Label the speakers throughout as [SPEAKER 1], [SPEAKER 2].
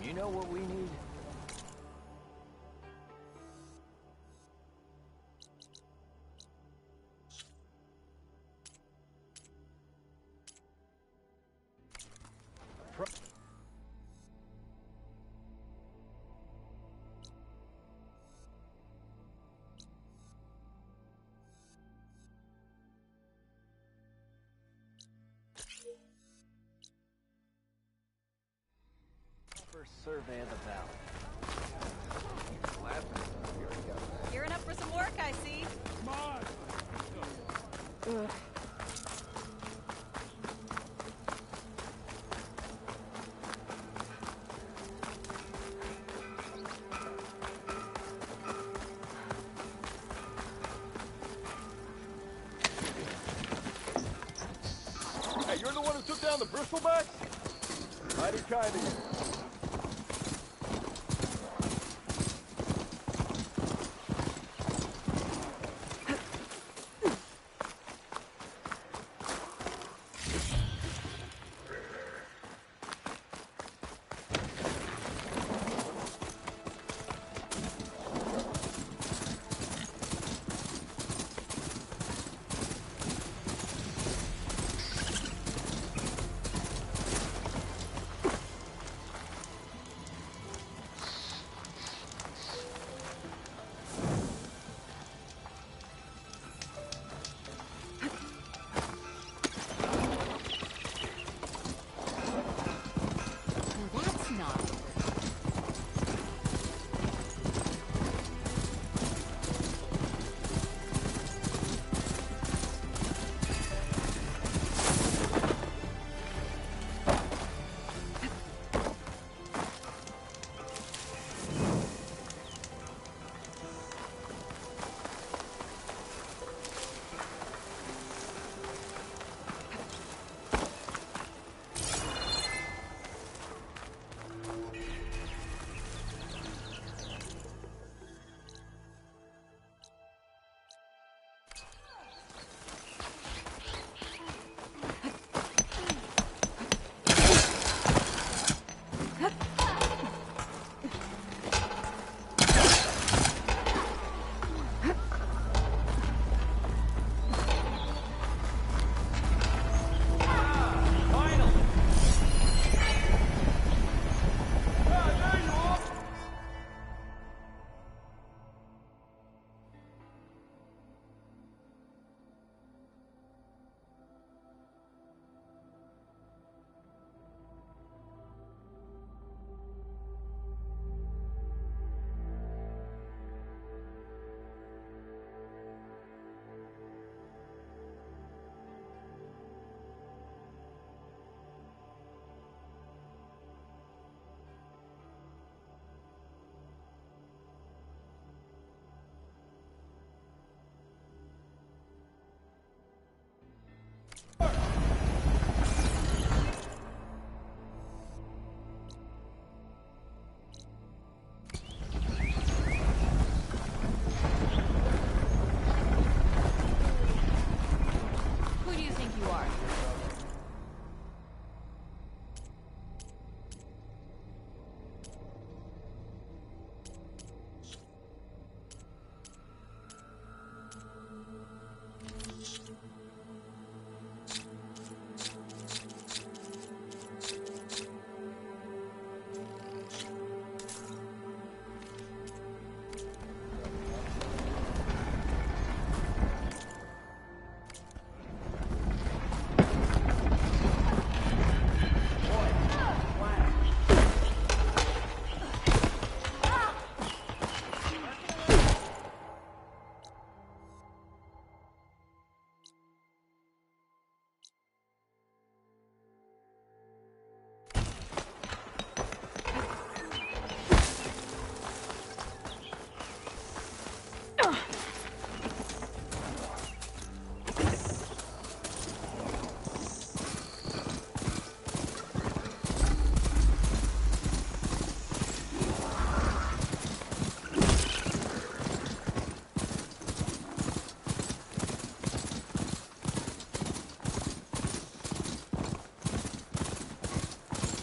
[SPEAKER 1] You know what we need? First survey of the valley.
[SPEAKER 2] Gearing up for some work, I see.
[SPEAKER 3] Come on!
[SPEAKER 2] Ugh.
[SPEAKER 3] Hey, you're the one who took down the bristlebacks? Mighty kind of you.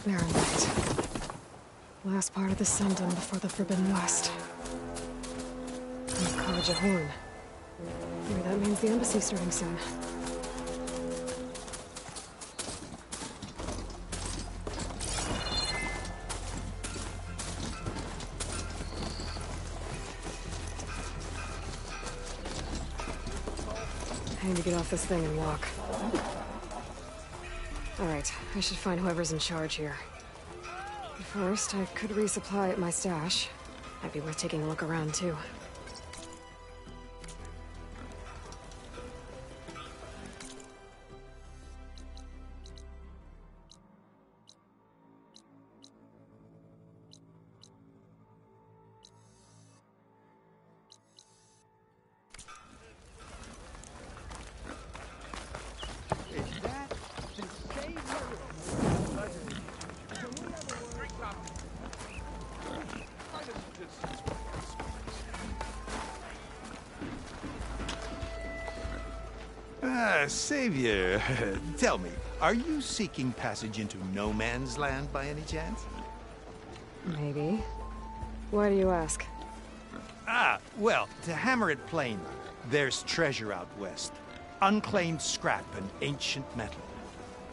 [SPEAKER 4] They're right. Last part of the Sundom before the Forbidden West. And Carja Horn. Maybe that means the embassy's starting soon. I need to get off this thing and walk. Alright, I should find whoever's in charge here. But first, I could resupply at my stash. Might be worth taking a look around, too.
[SPEAKER 5] Savior, tell me, are you seeking passage into no man's land by any chance?
[SPEAKER 4] Maybe. Why do you ask?
[SPEAKER 5] Ah, well, to hammer it plain, there's treasure out west. Unclaimed scrap and ancient metal.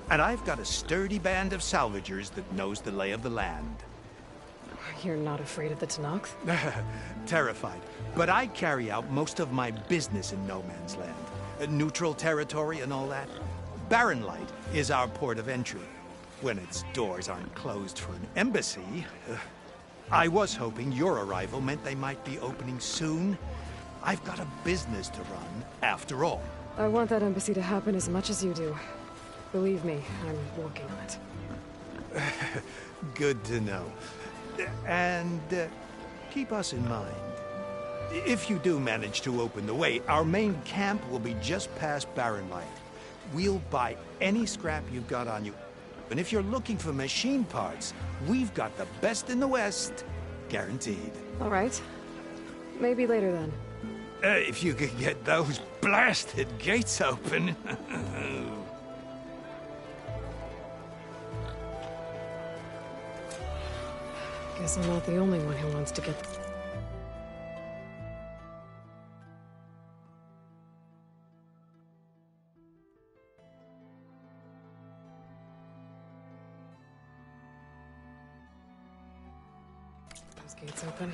[SPEAKER 5] And I've got a sturdy band of salvagers that knows the lay of the land.
[SPEAKER 4] You're not afraid of the Tenakth?
[SPEAKER 5] Terrified. But I carry out most of my business in no man's land. Neutral territory and all that. Barren Light is our port of entry. When its doors aren't closed for an embassy. I was hoping your arrival meant they might be opening soon. I've got a business to run, after all.
[SPEAKER 4] I want that embassy to happen as much as you do. Believe me, I'm working on it.
[SPEAKER 5] Good to know. And keep us in mind. If you do manage to open the way, our main camp will be just past Barren Light. We'll buy any scrap you've got on you. And if you're looking for machine parts, we've got the best in the West. Guaranteed.
[SPEAKER 4] All right. Maybe later then.
[SPEAKER 5] If you could get those blasted gates open.
[SPEAKER 4] Guess I'm not the only one who wants to get... Those gates open.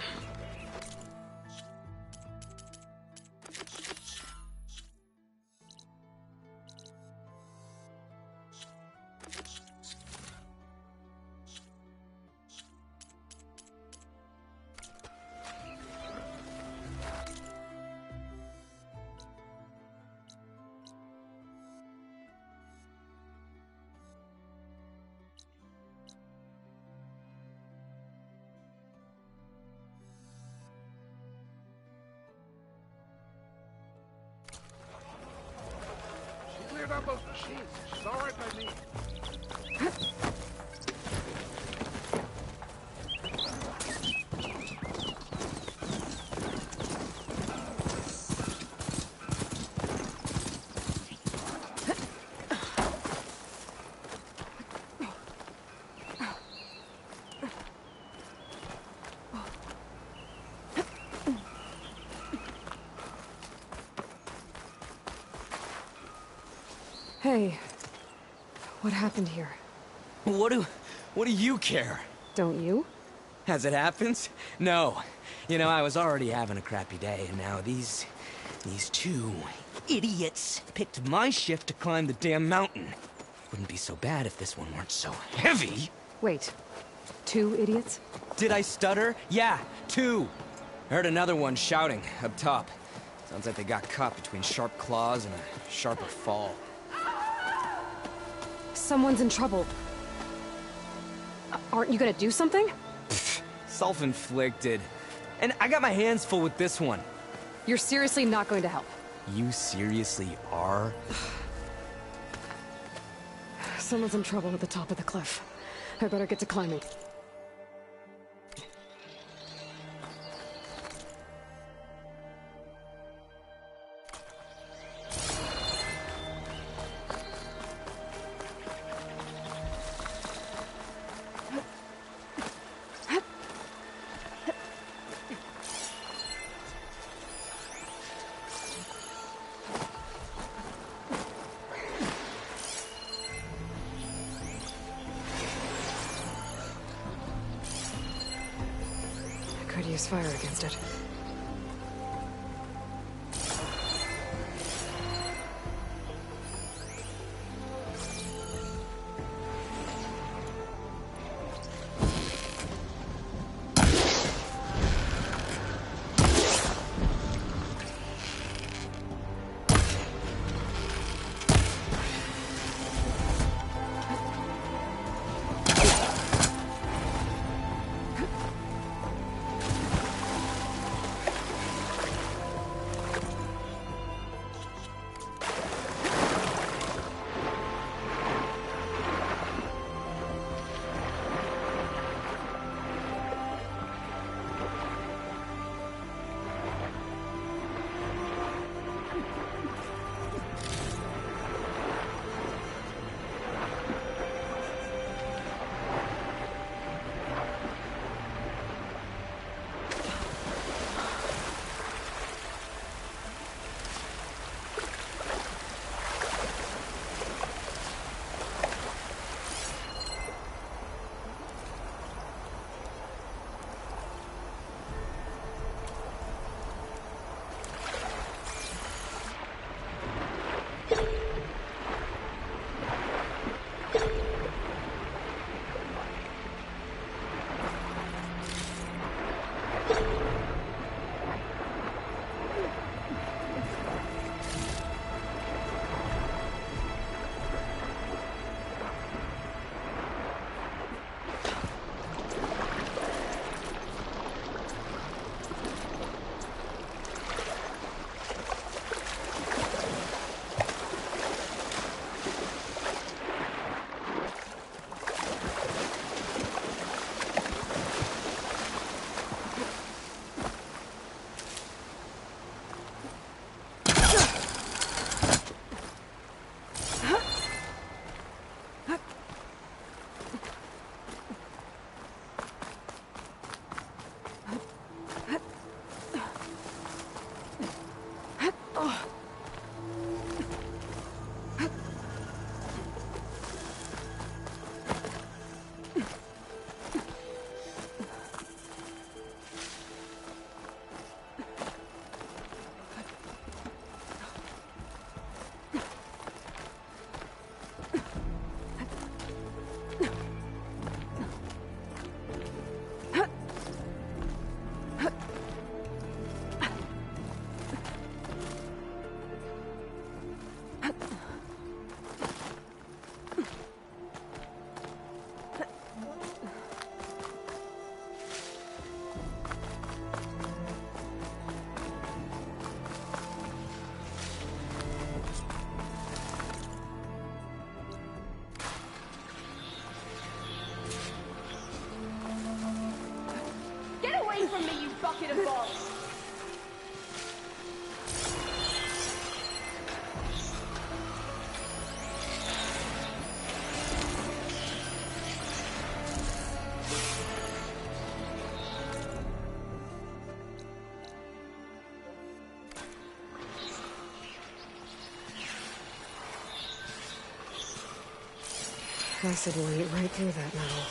[SPEAKER 3] Cleared out those machines. She's all right by me.
[SPEAKER 4] Hey, what happened here?
[SPEAKER 6] What do you care?
[SPEAKER 4] Don't you?
[SPEAKER 6] As it happens? No. You know, I was already having a crappy day, and now these two idiots picked my shift to climb the damn mountain. Wouldn't be so bad if this one weren't so heavy.
[SPEAKER 4] Wait, 2 idiots?
[SPEAKER 6] Did I stutter? Yeah, 2. I heard another one shouting up top. Sounds like they got caught between sharp claws and a sharper fall.
[SPEAKER 4] Someone's in trouble. Aren't you gonna do something?
[SPEAKER 6] Self-inflicted. And I got my hands full with this one.
[SPEAKER 4] You're seriously not going to help?
[SPEAKER 6] You seriously are?
[SPEAKER 4] Someone's in trouble at the top of the cliff. I better get to climbing. Could use fire against it.
[SPEAKER 2] From me, you bucket of balls!
[SPEAKER 4] Acid will eat right through that metal.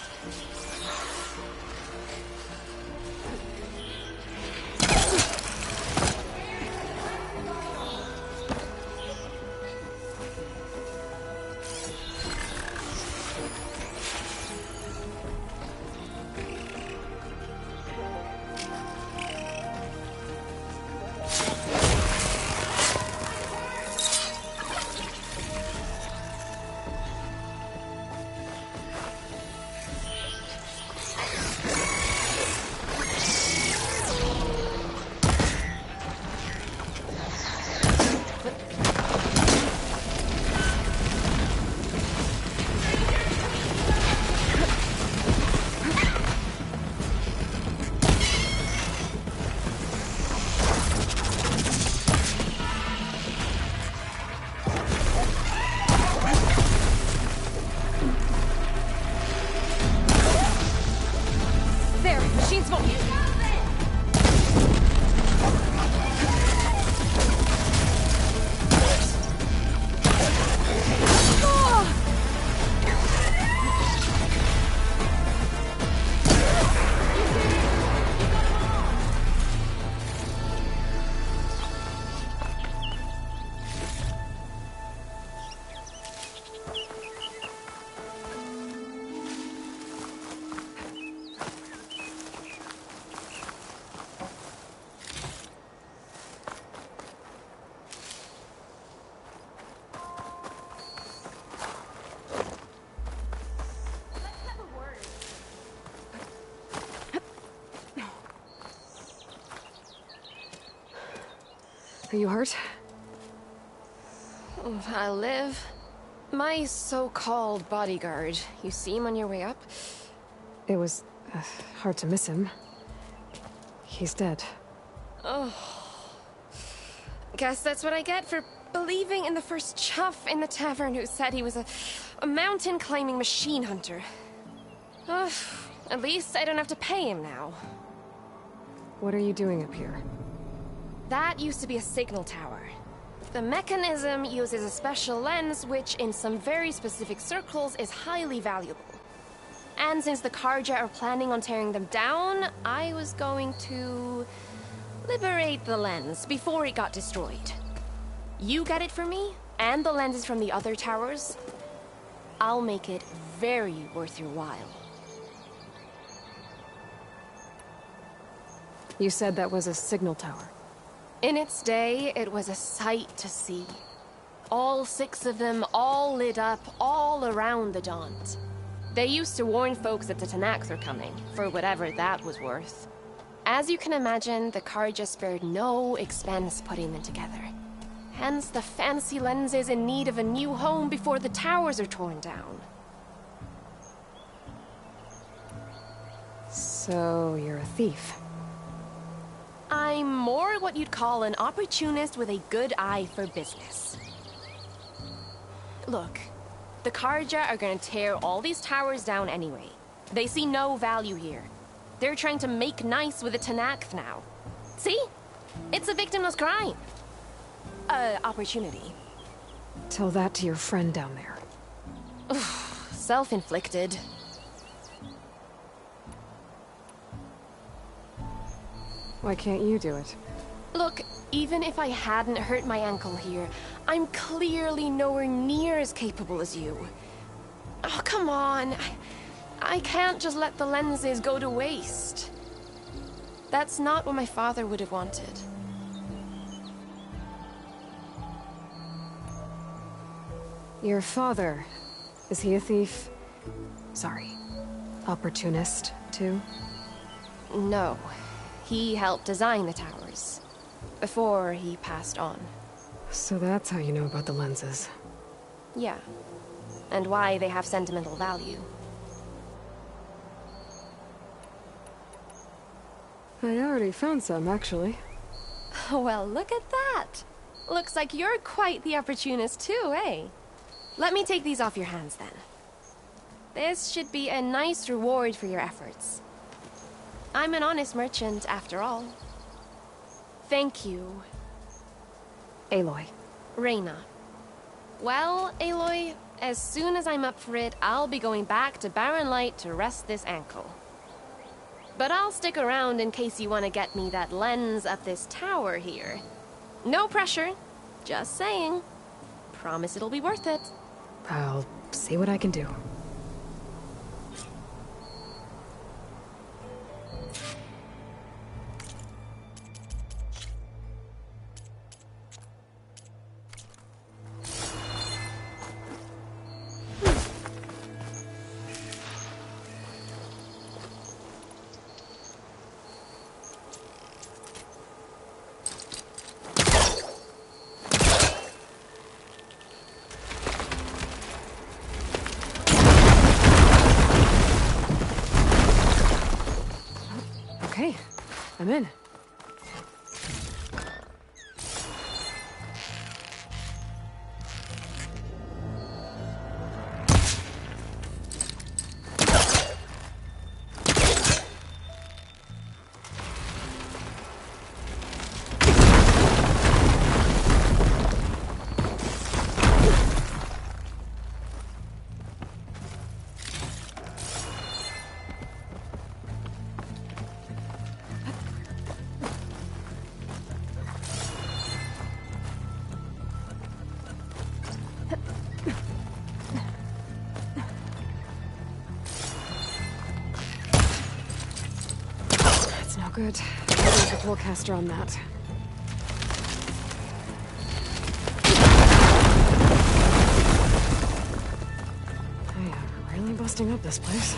[SPEAKER 4] Are you hurt?
[SPEAKER 7] I'll live. My so-called bodyguard, you see him on your way up?
[SPEAKER 4] It was hard to miss him. He's dead.
[SPEAKER 7] Oh. Guess that's what I get for believing in the first chuff in the tavern who said he was a mountain-climbing machine hunter. At least I don't have to pay him now.
[SPEAKER 4] What are you doing up here?
[SPEAKER 7] That used to be a signal tower. The mechanism uses a special lens which, in some very specific circles, is highly valuable. And since the Karja are planning on tearing them down, I was going to liberate the lens before it got destroyed. You get it for me, and the lenses from the other towers. I'll make it very worth your while.
[SPEAKER 4] You said that was a signal tower.
[SPEAKER 7] In its day, it was a sight to see. All 6 of them, all lit up, all around the Dons. They used to warn folks that the Tanakhs were coming, for whatever that was worth. As you can imagine, the Karja spared no expense putting them together. Hence the fancy lenses in need of a new home before the towers are torn down.
[SPEAKER 4] So, you're a thief.
[SPEAKER 7] I'm more what you'd call an opportunist with a good eye for business. Look, the Karja are gonna tear all these towers down anyway. They see no value here. They're trying to make nice with the Tanakh now. See? It's a victimless crime. Opportunity.
[SPEAKER 4] Tell that to your friend down there.
[SPEAKER 7] Self-inflicted.
[SPEAKER 4] Why can't you do it?
[SPEAKER 7] Look, even if I hadn't hurt my ankle here, I'm clearly nowhere near as capable as you. Oh, come on. I can't just let the lenses go to waste. That's not what my father would have wanted.
[SPEAKER 4] Your father, is he a thief? Sorry, opportunist, too?
[SPEAKER 7] No. He helped design the towers. Before he passed on.
[SPEAKER 4] So that's how you know about the lenses.
[SPEAKER 7] Yeah. And why they have sentimental value.
[SPEAKER 4] I already found some, actually.
[SPEAKER 7] Well, look at that. Looks like you're quite the opportunist too, eh? Let me take these off your hands then. This should be a nice reward for your efforts. I'm an honest merchant, after all. Thank you.
[SPEAKER 4] Aloy.
[SPEAKER 7] Reyna. Well, Aloy, as soon as I'm up for it, I'll be going back to Barren Light to rest this ankle. But I'll stick around in case you want to get me that lens up this tower here. No pressure. Just saying. Promise it'll be worth it.
[SPEAKER 4] I'll see what I can do. Okay, I'm in. No good. There's a pullcaster on that. I am really busting up this place.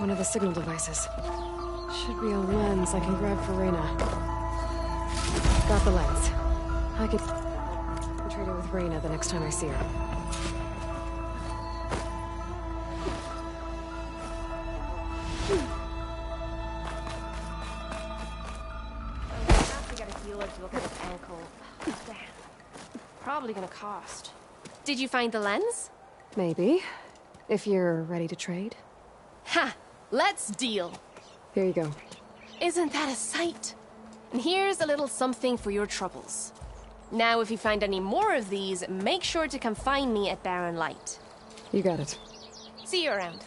[SPEAKER 4] one of the signal devices. Should be a lens I can grab for Reyna. Got the lens. I can trade it with Reyna the next time I see her.
[SPEAKER 7] I have to get a healer to look at his ankle. Damn. Probably gonna cost. Did you find the lens?
[SPEAKER 4] Maybe. If you're ready to trade.
[SPEAKER 7] Ha! Let's deal.
[SPEAKER 4] Here you go.
[SPEAKER 7] Isn't that a sight? And here's a little something for your troubles. Now, if you find any more of these, make sure to come find me at Barren Light.
[SPEAKER 4] You got it.
[SPEAKER 7] See you around.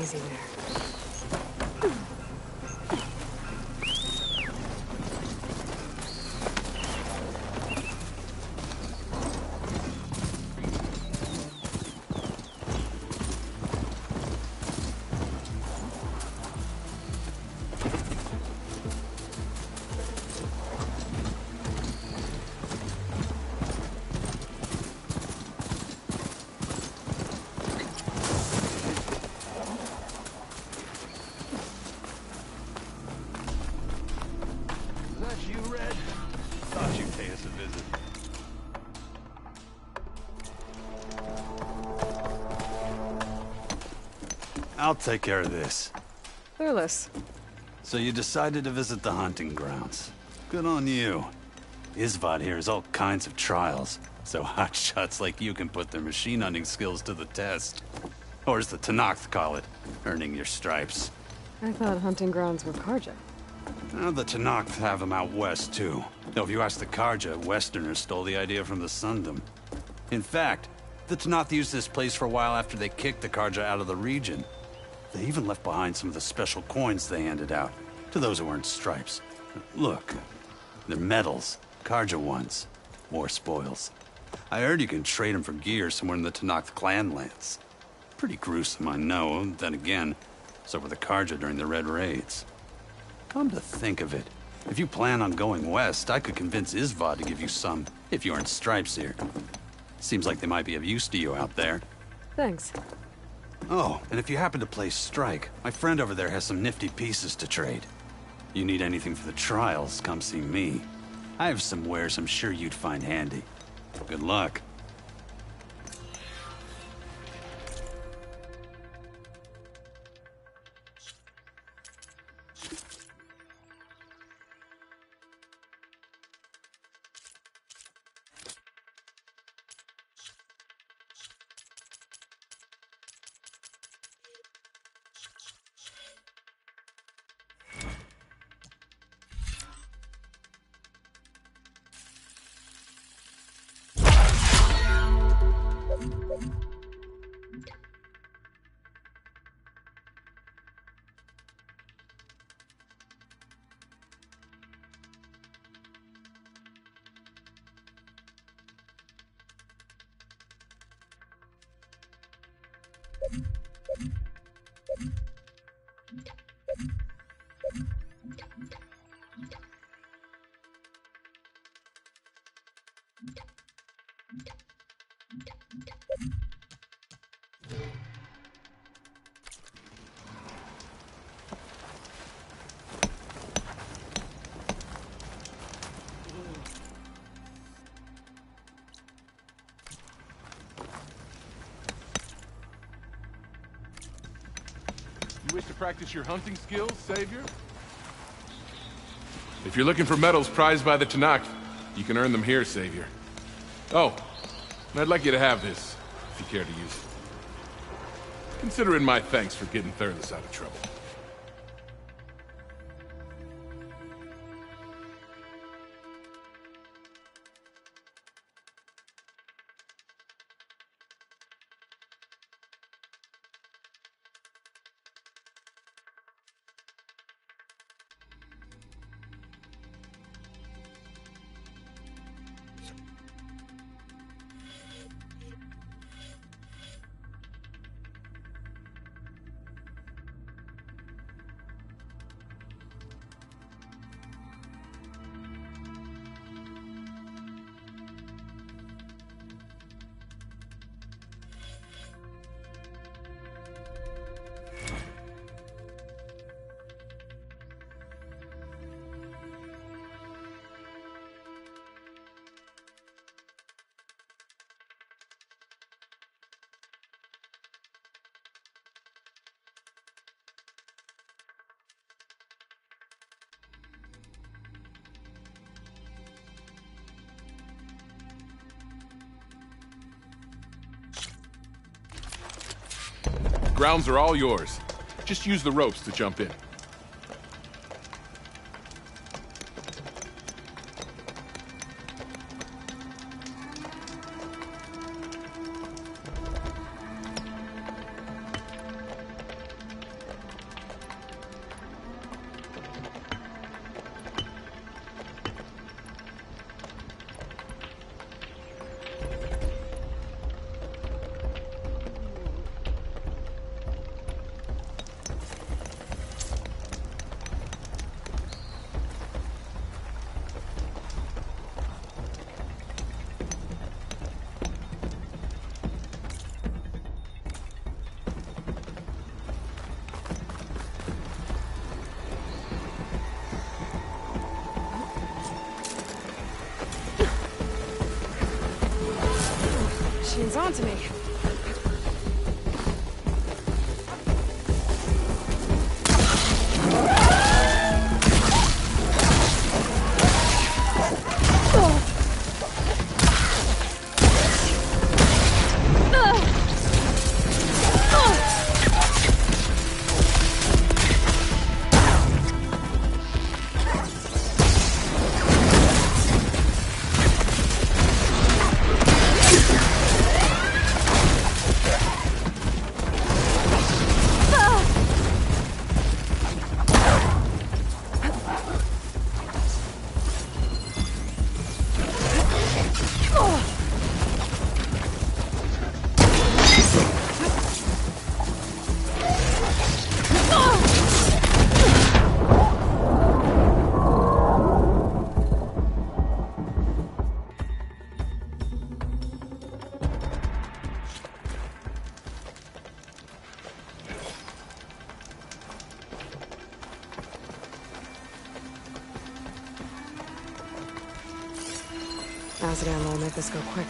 [SPEAKER 4] Easy there.
[SPEAKER 8] I'll take care of this.
[SPEAKER 4] Clueless.
[SPEAKER 8] So you decided to visit the hunting grounds. Good on you. Isvad here has all kinds of trials, so hotshots like you can put their machine hunting skills to the test. Or as the Tenakth call it, earning your stripes.
[SPEAKER 4] I thought hunting grounds were Karja.
[SPEAKER 8] Now the Tenakth have them out west, too. Though if you ask the Karja, Westerners stole the idea from the Sundom. In fact, the Tenakth used this place for a while after they kicked the Karja out of the region. They even left behind some of the special coins they handed out, to those who earned stripes. Look, they're medals, Karja ones, war spoils. I heard you can trade them for gear somewhere in the Tenakth clan lands. Pretty gruesome, I know, then again, so were the Karja during the Red Raids. Come to think of it, if you plan on going west, I could convince Isvad to give you some, if you earn stripes here. Seems like they might be of use to you out there.
[SPEAKER 4] Thanks.
[SPEAKER 8] Oh, and if you happen to play Strike, my friend over there has some nifty pieces to trade. You need anything for the trials, come see me. I have some wares I'm sure you'd find handy. Good luck.
[SPEAKER 3] You wish to practice your hunting skills, Savior? If you're looking for medals prized by the Tanakh, you can earn them here, Savior. Oh, and I'd like you to have this, if you care to use it. Consider it my thanks for getting Thurles out of trouble. Grounds are all yours. Just use the ropes to jump in.
[SPEAKER 4] She's onto me. Acid ammo will make this go quick.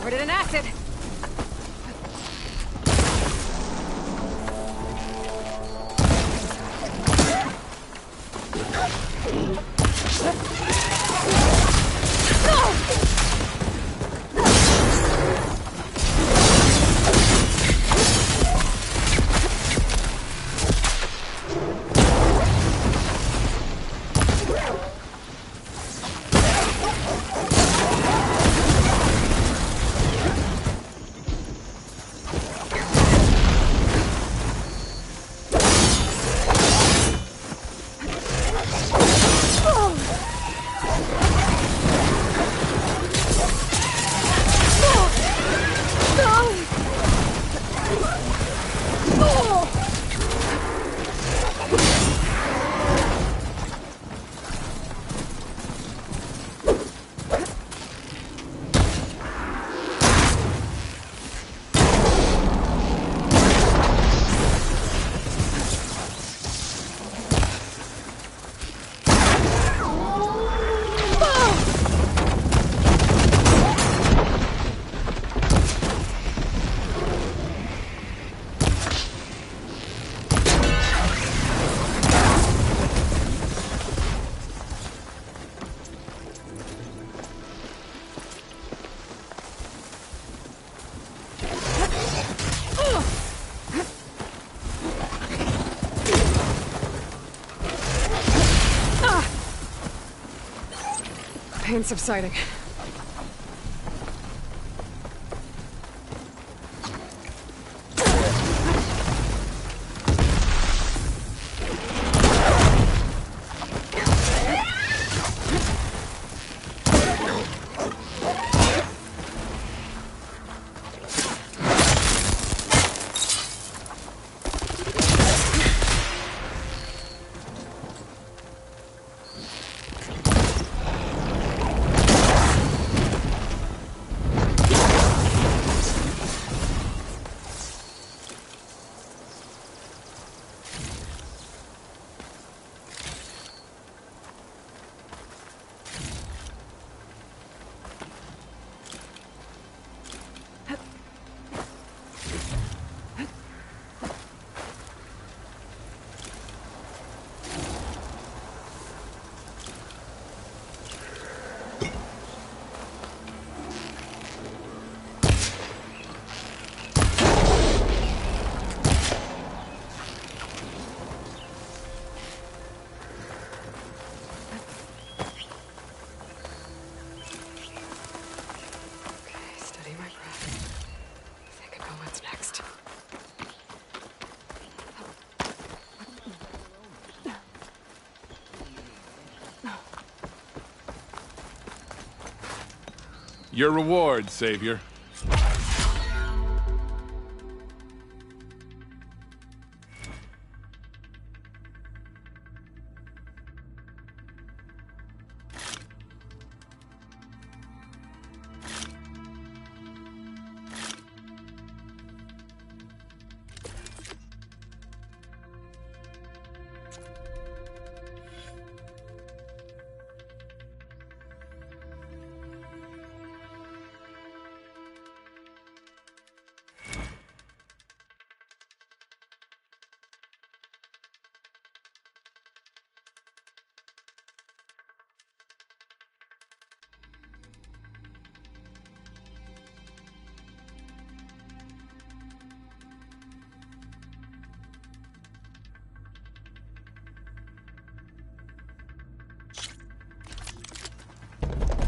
[SPEAKER 4] Covered it in acid. Pain subsiding.
[SPEAKER 3] Your reward, Savior.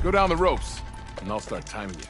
[SPEAKER 3] Go down the ropes, and I'll start timing you.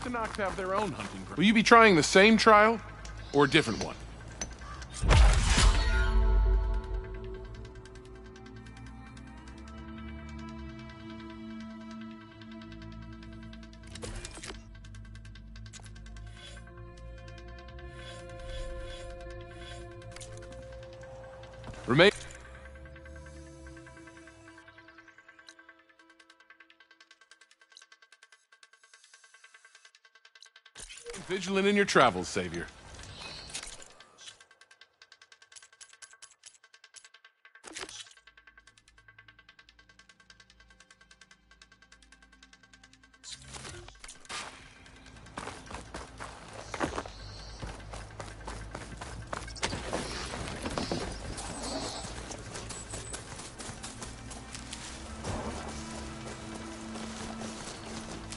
[SPEAKER 3] Tanakh have their own hunting ground. Will you be trying the same trial, or a different one? Remain vigilant in your travels, Savior.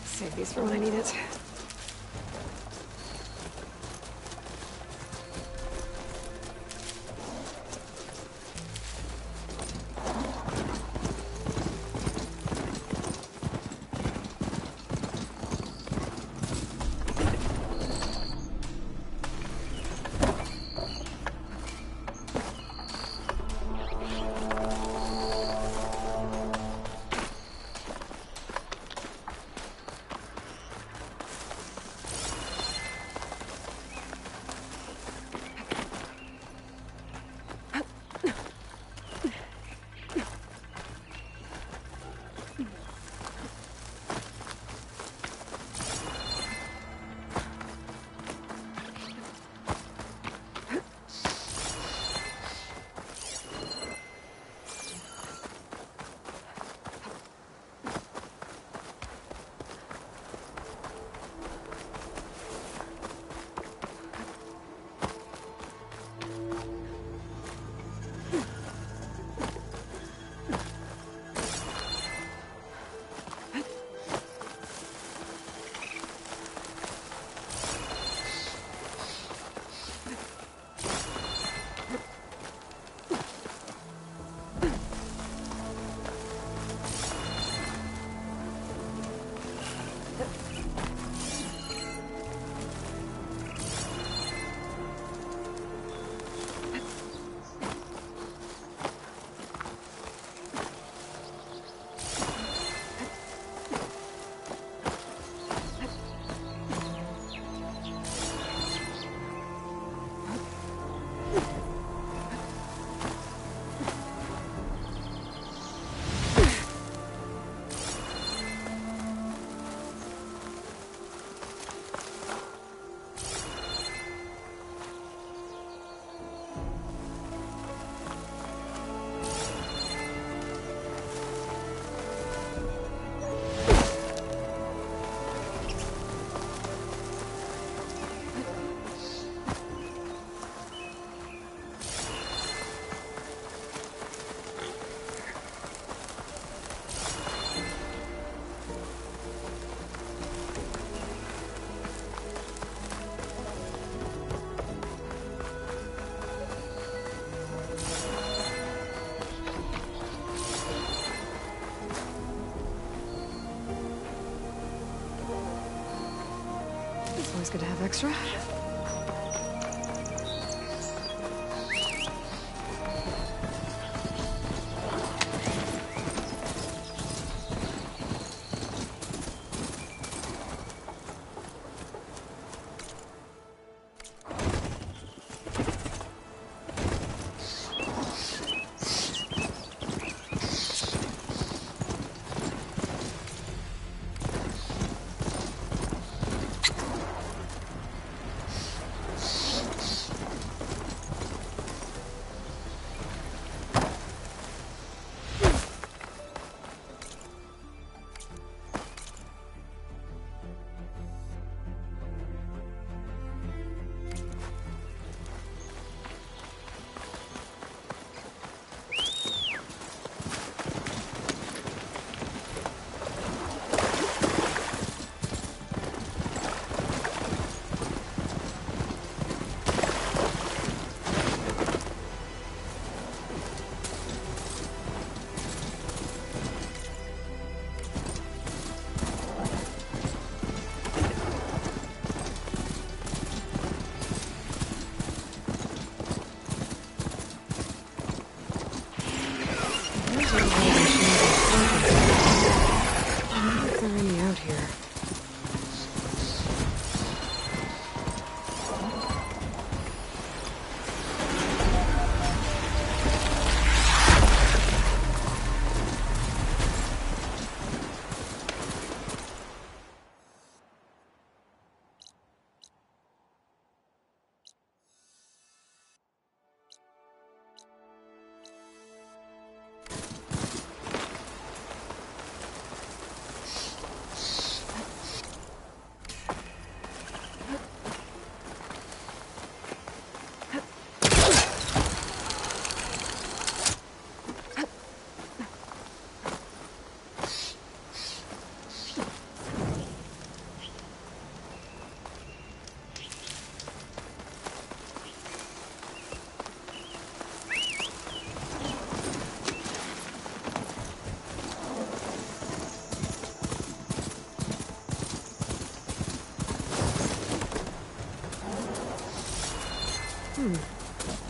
[SPEAKER 4] Save these for when I need it. Always good to have extra. Out here.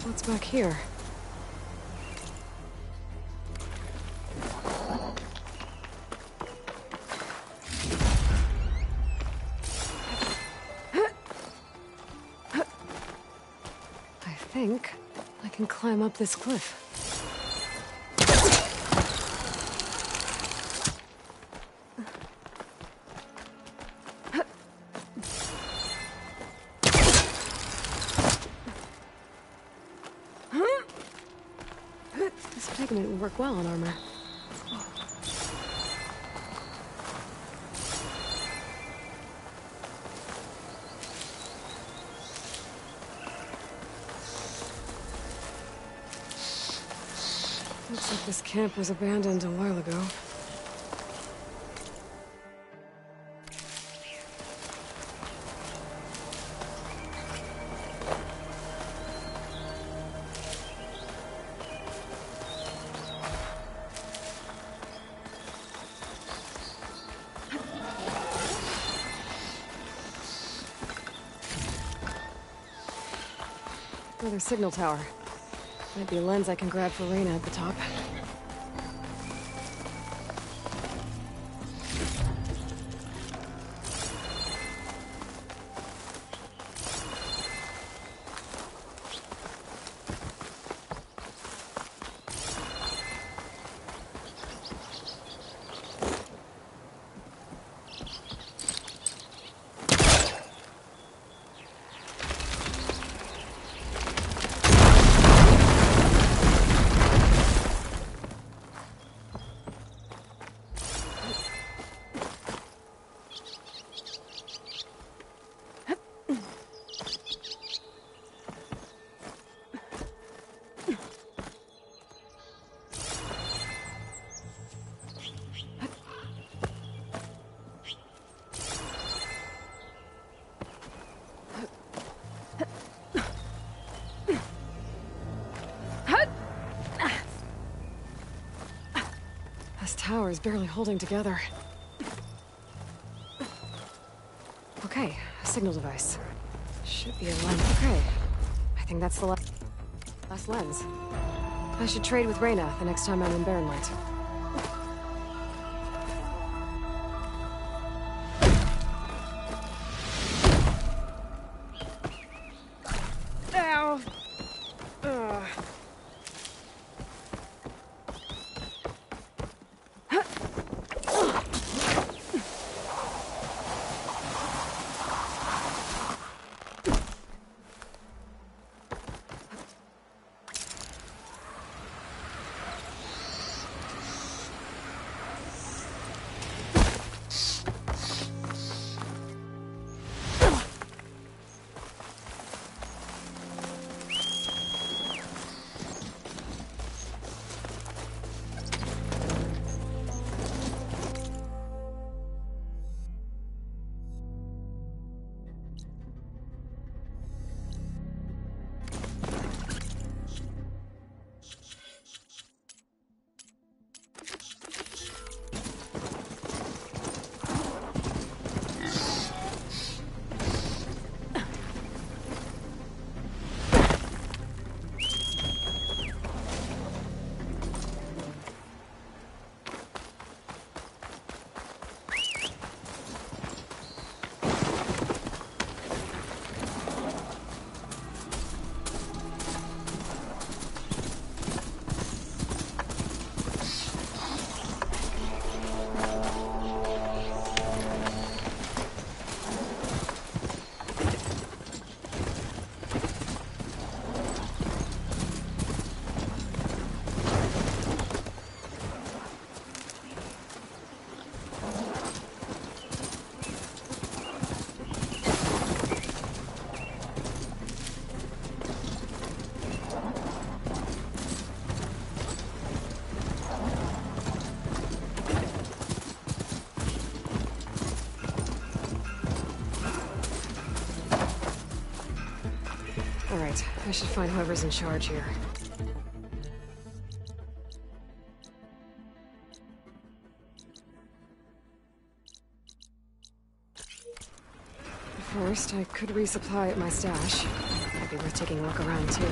[SPEAKER 4] What's back here? I think I can climb up this cliff. This pigment would work well on armor. Looks like this camp was abandoned a while ago. Another signal tower. Might be a lens I can grab for Reyna at the top. This tower is barely holding together. Okay, A signal device. Should be a lens. Okay. I think that's the last lens. I should trade with Reyna the next time I'm in Barren Light. Ow! Ugh. Alright, I should find whoever's in charge here. First, I could resupply at my stash. Might be worth taking a look around, too.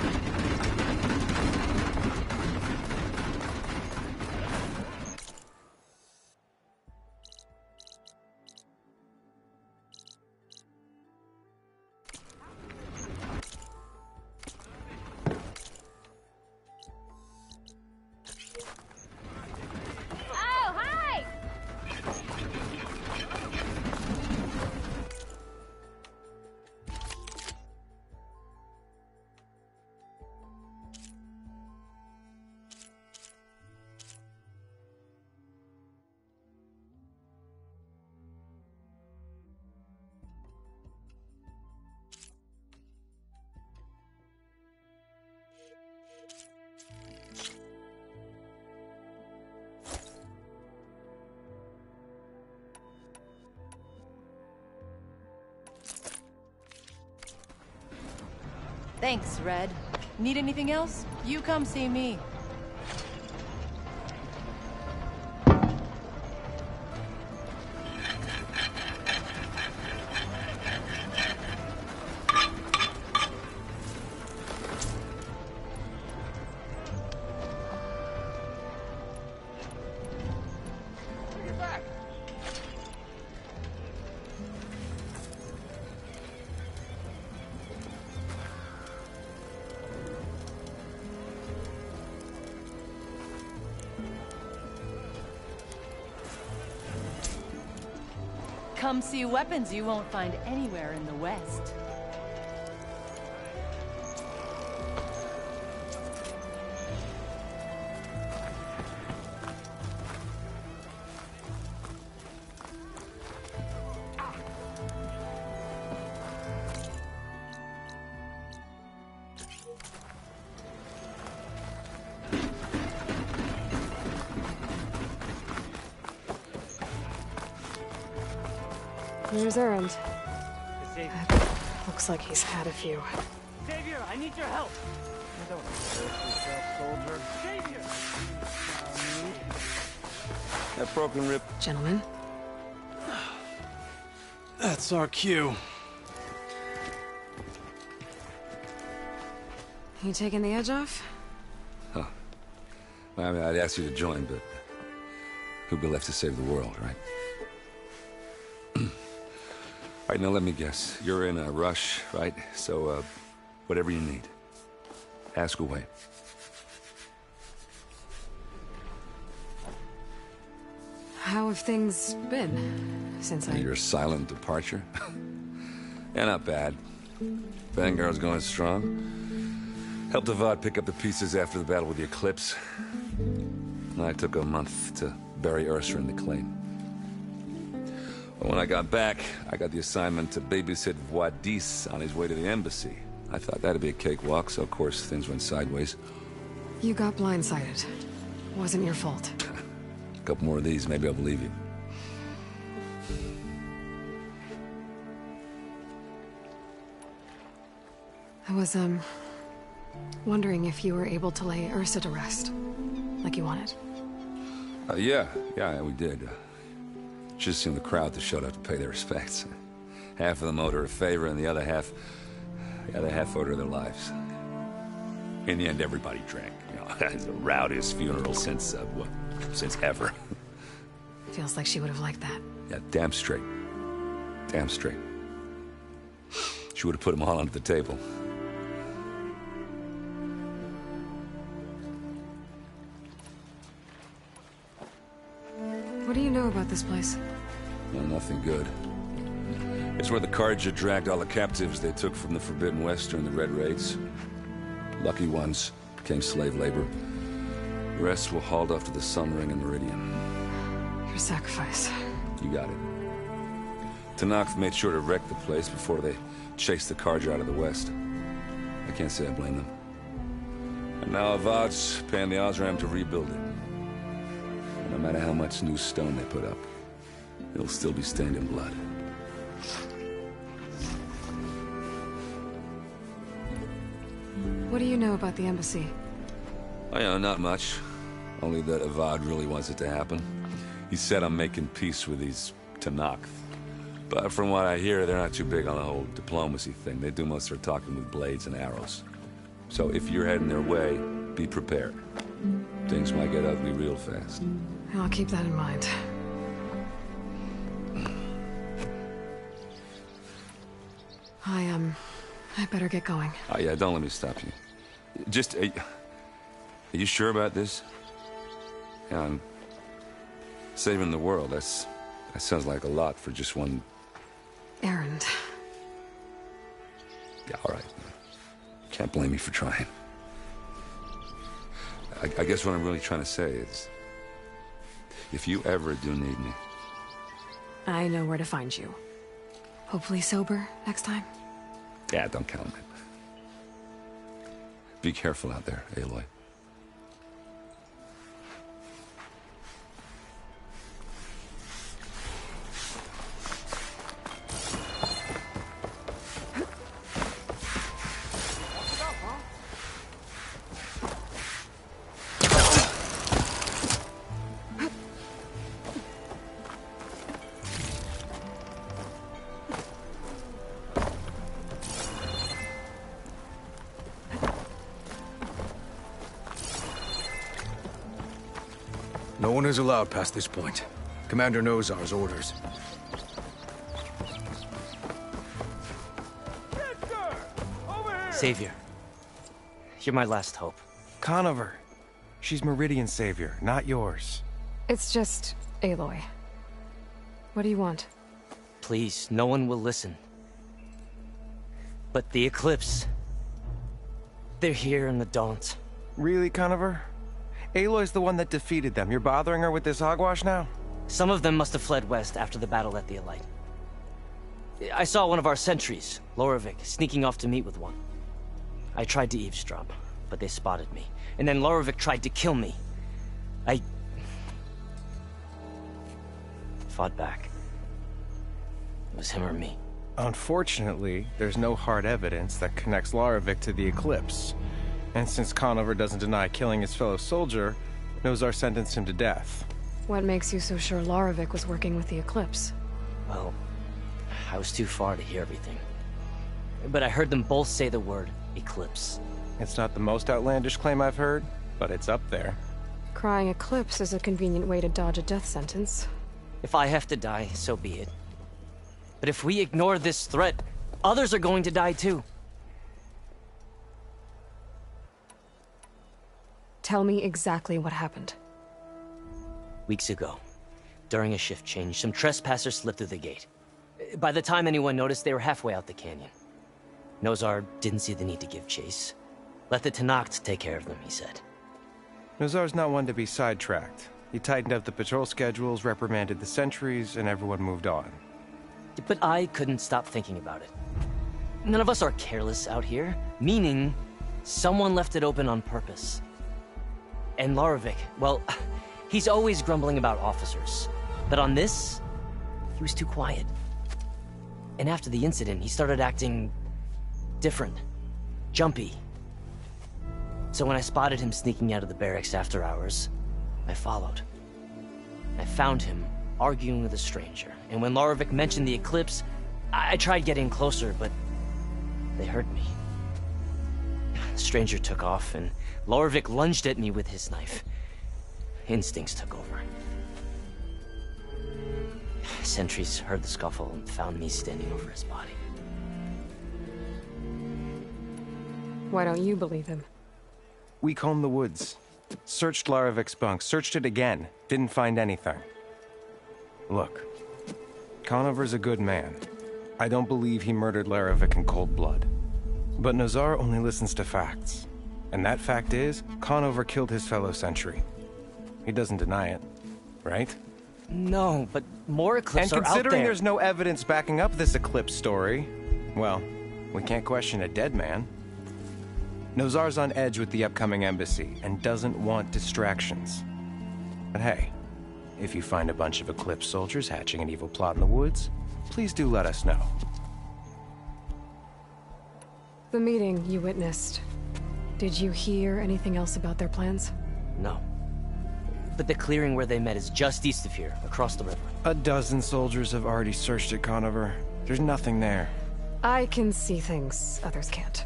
[SPEAKER 2] Oh, hi!
[SPEAKER 9] Thanks, Red. Need anything else? You come see me. Come see weapons you won't find anywhere in the West.
[SPEAKER 4] Here's Errand. Looks like he's had a few.
[SPEAKER 1] Savior, I need your help. You don't hurt yourself, soldier. Savior!
[SPEAKER 10] That broken rib.
[SPEAKER 4] Gentlemen?
[SPEAKER 10] That's our cue.
[SPEAKER 4] You taking the edge off?
[SPEAKER 10] Huh. Well, I mean, I'd ask you to join, but who'd be left to save the world, right? All right, now let me guess. You're in a rush, right? So, whatever you need, ask away.
[SPEAKER 4] How have things been since
[SPEAKER 10] Your silent departure? Yeah, not bad. Vanguard's going strong. Helped Avad pick up the pieces after the battle with the Eclipse. And I took a month to bury Ursa in the claim. But when I got back, I got the assignment to babysit Wadis on his way to the embassy. I thought that'd be a cakewalk, so of course things went sideways.
[SPEAKER 4] You got blindsided. Wasn't your fault.
[SPEAKER 10] A couple more of these, maybe I'll believe you.
[SPEAKER 4] I was, wondering if you were able to lay Ursa to rest, like you wanted.
[SPEAKER 10] Yeah, we did. Just seemed the crowd that showed up to pay their respects. Half of them owed her a favor, and the other half owed her their lives. In the end, everybody drank. You know, it's the rowdiest funeral since ever.
[SPEAKER 4] Feels like she would have liked that.
[SPEAKER 10] Yeah, damn straight. Damn straight. She would have put them all under the table.
[SPEAKER 4] What do you know about this place?
[SPEAKER 10] Well, nothing good. It's where the Carja dragged all the captives they took from the Forbidden West during the Red Raids. Lucky ones became slave labor. The rest were hauled off to the Sun Ring and Meridian.
[SPEAKER 4] Your sacrifice.
[SPEAKER 10] You got it. Tanakh made sure to wreck the place before they chased the Carja out of the West. I can't say I blame them. And now Avad's paying the Osram to rebuild it. No matter how much new stone they put up, it'll still be stained in blood.
[SPEAKER 4] What do you know about the embassy?
[SPEAKER 10] Oh, yeah, not much. Only that Avad really wants it to happen. He said I'm making peace with these Tanakh. But from what I hear, they're not too big on the whole diplomacy thing. They do most of their talking with blades and arrows. So if you're heading their way, be prepared. Things might get ugly real fast.
[SPEAKER 4] I'll keep that in mind. I better get going.
[SPEAKER 10] Oh, yeah, don't let me stop you. Just, are you sure about this? Yeah, I'm saving the world. That sounds like a lot for just one...
[SPEAKER 4] errand.
[SPEAKER 10] Yeah, all right. Can't blame me for trying. I guess what I'm really trying to say is, if you ever do need me...
[SPEAKER 4] I know where to find you. Hopefully sober next time.
[SPEAKER 10] Yeah, don't count on it. Be careful out there, Aloy.
[SPEAKER 11] No one is allowed past this point. Commander knows our orders.
[SPEAKER 6] Savior, you're my last hope.
[SPEAKER 1] Conover. She's Meridian's savior, not yours.
[SPEAKER 4] It's just Aloy. What do you want?
[SPEAKER 6] Please, no one will listen. But the Eclipse... they're here in the Daunt.
[SPEAKER 1] Really, Conover? Aloy's the one that defeated them. You're bothering her with this hogwash now?
[SPEAKER 6] Some of them must have fled west after the battle at the Elite. I saw one of our sentries, Lorevic, sneaking off to meet with one. I tried to eavesdrop, but they spotted me. And then Lorevic tried to kill me. I... fought back. It was him or me.
[SPEAKER 1] Unfortunately, there's no hard evidence that connects Lorevic to the Eclipse. And since Conover doesn't deny killing his fellow soldier, Nozar sentenced him to death.
[SPEAKER 4] What makes you so sure Lorevic was working with the Eclipse?
[SPEAKER 6] Well, I was too far to hear everything. But I heard them both say the word Eclipse.
[SPEAKER 1] It's not the most outlandish claim I've heard, but it's up there.
[SPEAKER 4] Crying eclipse is a convenient way to dodge a death sentence.
[SPEAKER 6] If I have to die, so be it. But if we ignore this threat, others are going to die too.
[SPEAKER 4] Tell me exactly what happened.
[SPEAKER 6] Weeks ago, during a shift change, some trespassers slipped through the gate. By the time anyone noticed, they were halfway out the canyon. Nozar didn't see the need to give chase. Let the Tenakth take care of them, he said.
[SPEAKER 1] Nozar's not one to be sidetracked. He tightened up the patrol schedules, reprimanded the sentries, and everyone moved on.
[SPEAKER 6] But I couldn't stop thinking about it. None of us are careless out here, meaning someone left it open on purpose. And Larovic, well, he's always grumbling about officers. But on this, he was too quiet. And after the incident, he started acting different, jumpy. So when I spotted him sneaking out of the barracks after hours, I followed. I found him arguing with a stranger, and when Larovic mentioned the eclipse, I tried getting closer, but they heard me. The stranger took off, and Larovic lunged at me with his knife. Instincts took over. Sentries heard the scuffle and found me standing over his body.
[SPEAKER 4] Why don't you believe him?
[SPEAKER 1] We combed the woods. Searched Larovic's bunk, searched it again. Didn't find anything. Look, Conover's a good man. I don't believe he murdered Larovic in cold blood. But Nozar only listens to facts. And that fact is, Conover killed his fellow sentry. He doesn't deny it, right?
[SPEAKER 6] No, but more eclipses are out there.
[SPEAKER 1] And considering there's no evidence backing up this eclipse story, well, we can't question a dead man. Nozar's on edge with the upcoming embassy and doesn't want distractions. But hey, if you find a bunch of Eclipse soldiers hatching an evil plot in the woods, please do let us know.
[SPEAKER 4] The meeting you witnessed. Did you hear anything else about their plans?
[SPEAKER 6] No. But the clearing where they met is just east of here, across the river.
[SPEAKER 1] A dozen soldiers have already searched it, Conover. There's nothing there.
[SPEAKER 4] I can see things others can't.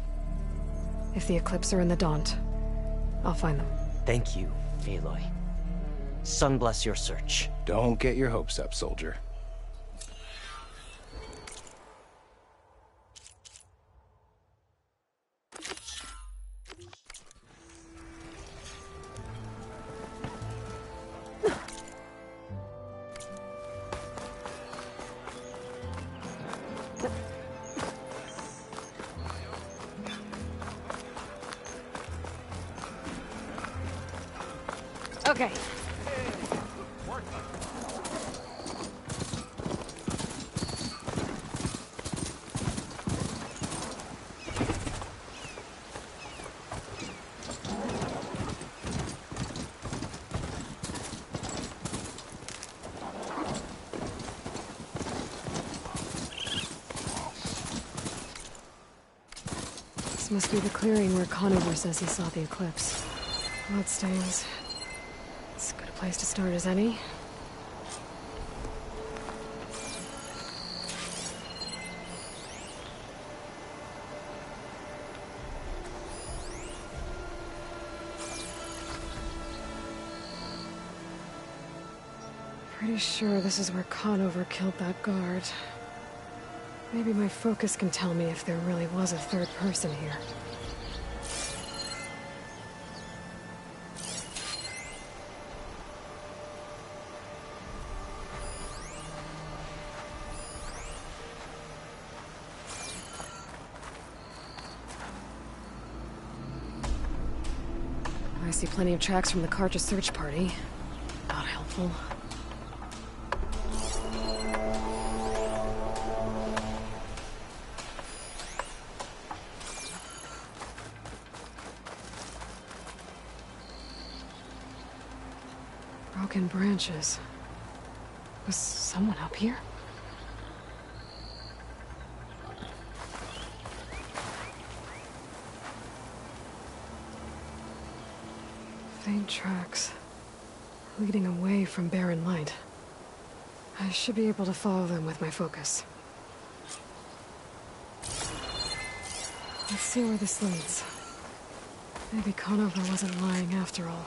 [SPEAKER 4] If the Eclipse are in the Daunt, I'll find them.
[SPEAKER 6] Thank you, Aloy. Sun bless your search.
[SPEAKER 1] Don't get your hopes up, soldier.
[SPEAKER 4] Okay. This must be the clearing where Conover says he saw the eclipse. Bloodstains. It's as good a place to start as any. Pretty sure this is where Conover killed that guard. Maybe my focus can tell me if there really was a third person here. I see plenty of tracks from the Karja search party. Not helpful. Broken branches. Was someone up here? Faint tracks, leading away from barren light. I should be able to follow them with my focus. Let's see where this leads. Maybe Conover wasn't lying after all.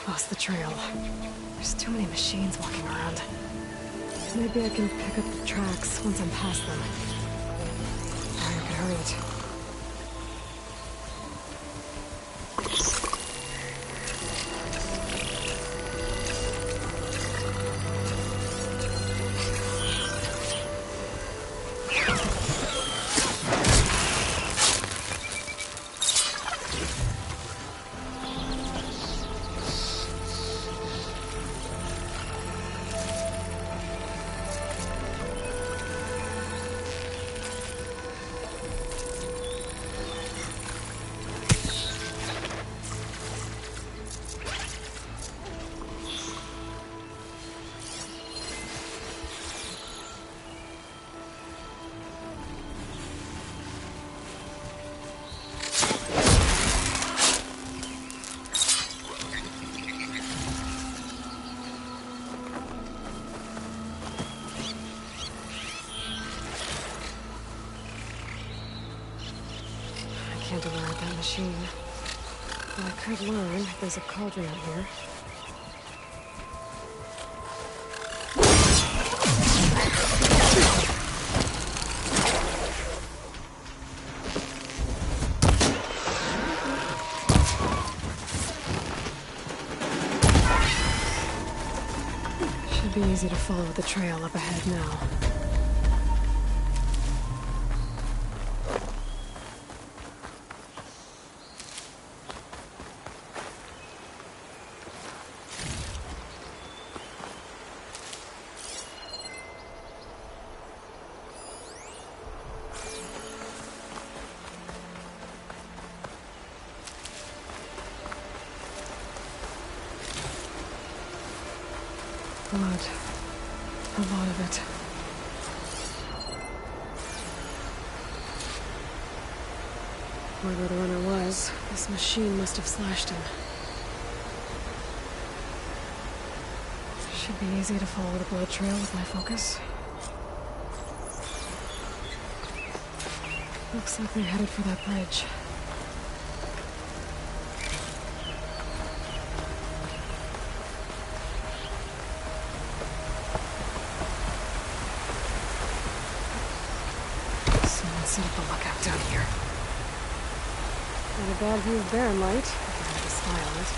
[SPEAKER 4] Lost the trail. There's too many machines walking around. Maybe I can pick up the tracks once I'm past them. I could hurry it. Can't allow that machine. Well, I could learn. There's a cauldron out here. Should be easy to follow the trail up ahead now. Blood. A lot of it. Whoever the runner was, this machine must have slashed him. Should be easy to follow the blood trail with my focus. Looks like they're headed for that bridge. Set up a lookout down here. Not a bad view of Barren Light, if I had to spy on it.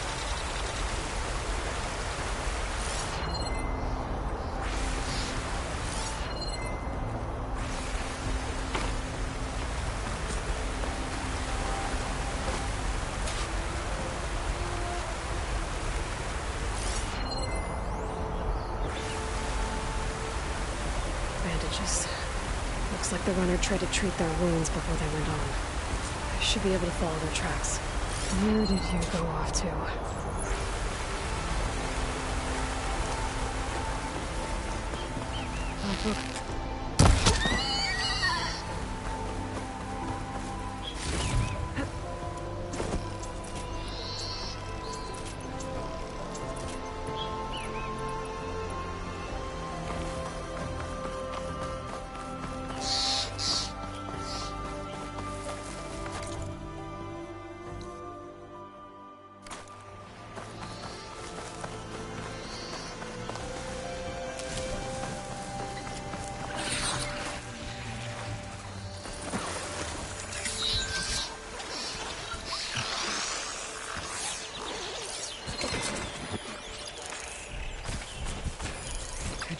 [SPEAKER 4] Bandages. Looks like the runner tried to treat their wounds before they went on. I should be able to follow their tracks. Where did you go off to? Look.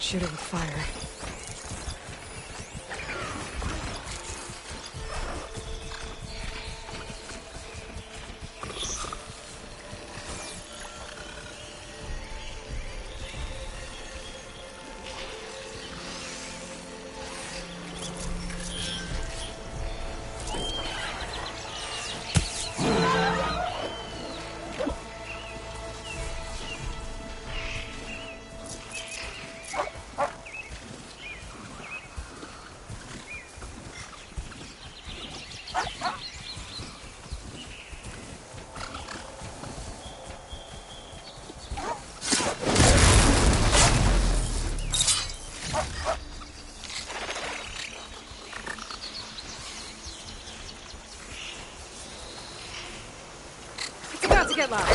[SPEAKER 4] Shoot it with fire. It's about to get loud.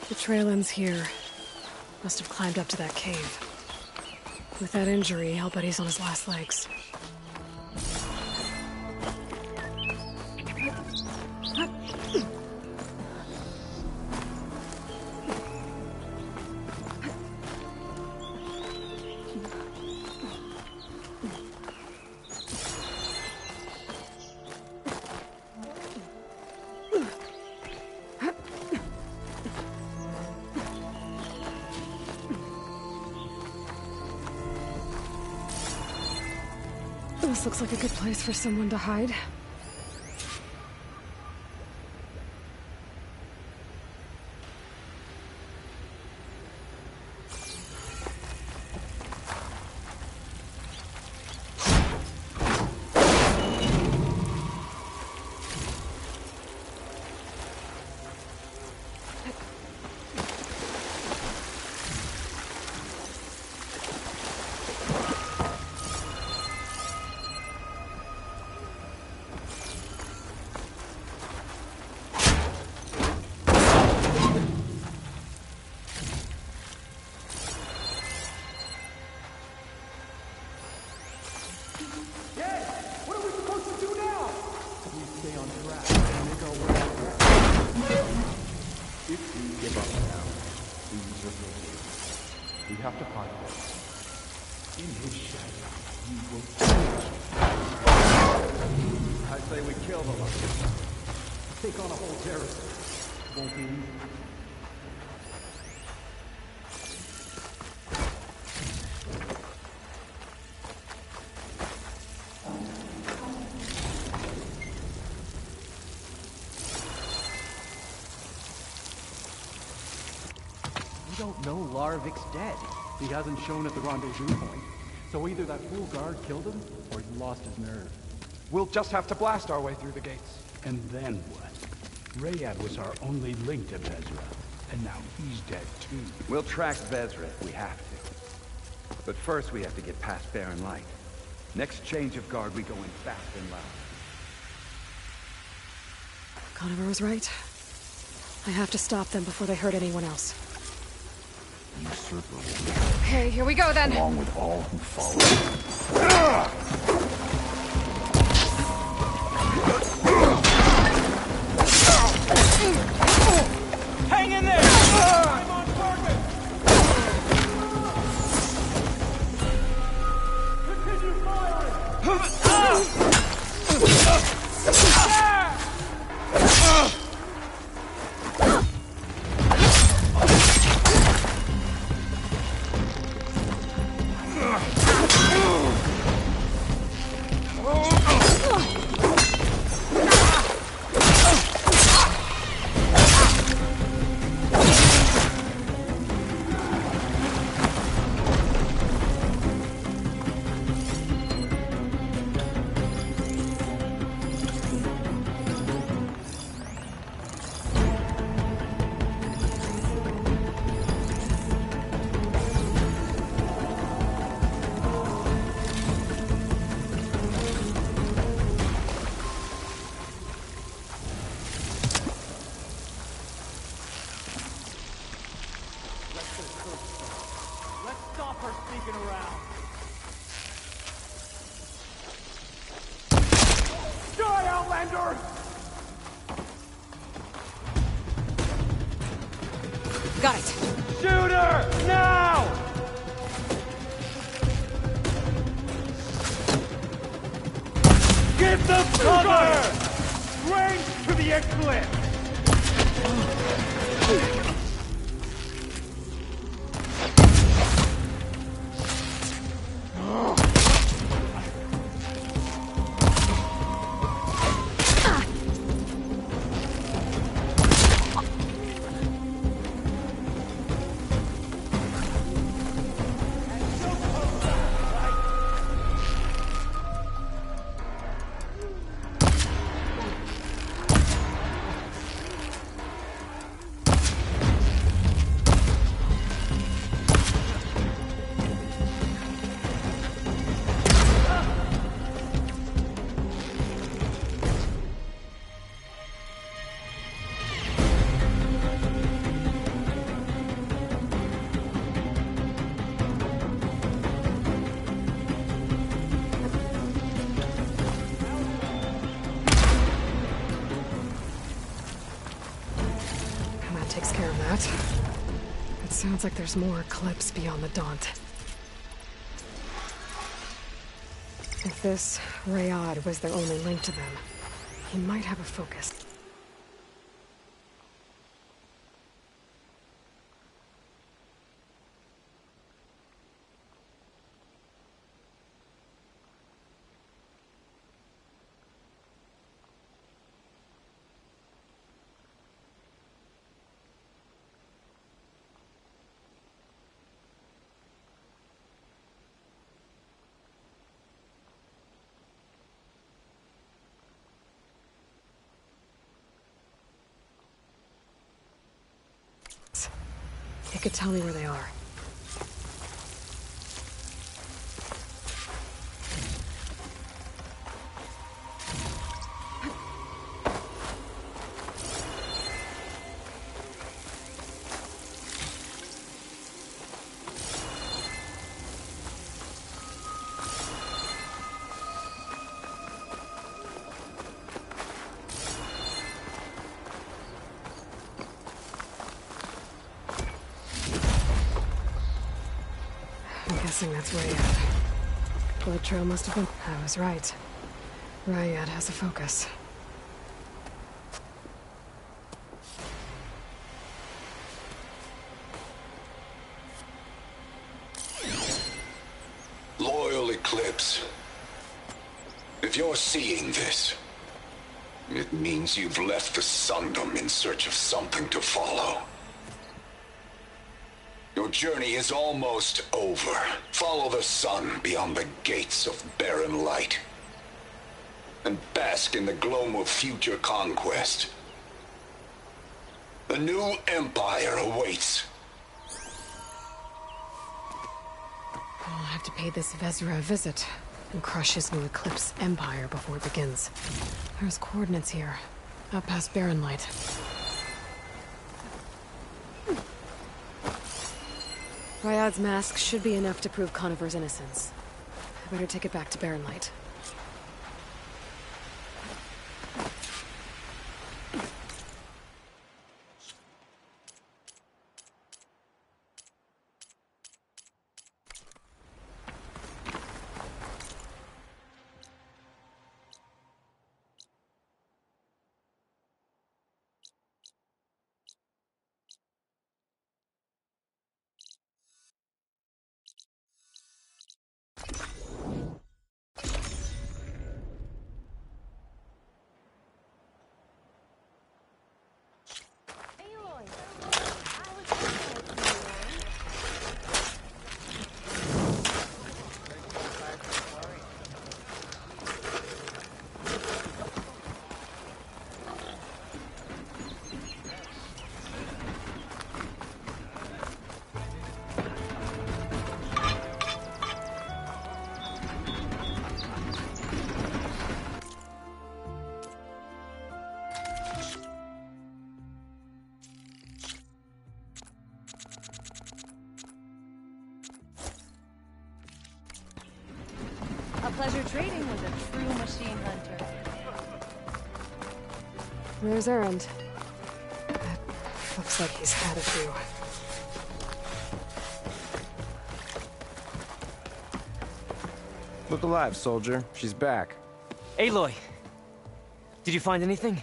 [SPEAKER 4] The trail ends here. Must have climbed up to that cave. With that injury, I'll bet he's on his last legs. This looks like a good place for someone to hide.
[SPEAKER 12] We have to find him. In his shadow, we will... I say we kill the lot. Take on a whole garrison. Won't be easy. We don't know Larvik's dead. He hasn't shown at the rendezvous point. So either that fool guard killed him, or he lost his nerve.
[SPEAKER 13] We'll just have to blast our way through the gates.
[SPEAKER 12] And then what? Rayad was our only link to Vezra, and now he's dead too.
[SPEAKER 14] We'll track Vezra if we have to. But first we have to get past Barren Light. Next change of guard, we go in fast and loud.
[SPEAKER 4] Conover was right. I have to stop them before they hurt anyone else.
[SPEAKER 12] Usurper.
[SPEAKER 4] Okay, here we go then.
[SPEAKER 12] Along with all who follow.
[SPEAKER 4] Got it.
[SPEAKER 13] Shoot her! Now! Give them cover! Range to the eclipse!
[SPEAKER 4] Takes care of that. It sounds like there's more Eclipse beyond the Daunt. If this Rayad was their only link to them, he might have a focus. It could tell me where they are. Guessing that's Rayad. Blood trail must have been... I was right. Rayad has a focus.
[SPEAKER 15] Loyal Eclipse. If you're seeing this, it means you've left the Sundom in search of something to follow. Your journey is almost over. Follow the sun beyond the gates of barren light. And bask in the gloam of future conquest. A new empire awaits.
[SPEAKER 4] I'll have to pay this Vezra a visit and crush his new Eclipse empire before it begins. There's coordinates here, up past barren light. Ryad's mask should be enough to prove Conover's innocence. I better take it back to Barren Light.
[SPEAKER 9] pleasure trading with a true machine hunter.
[SPEAKER 4] There's Erend. That looks like he's had a few.
[SPEAKER 1] Look alive, soldier. She's back.
[SPEAKER 6] Aloy! Did you find anything?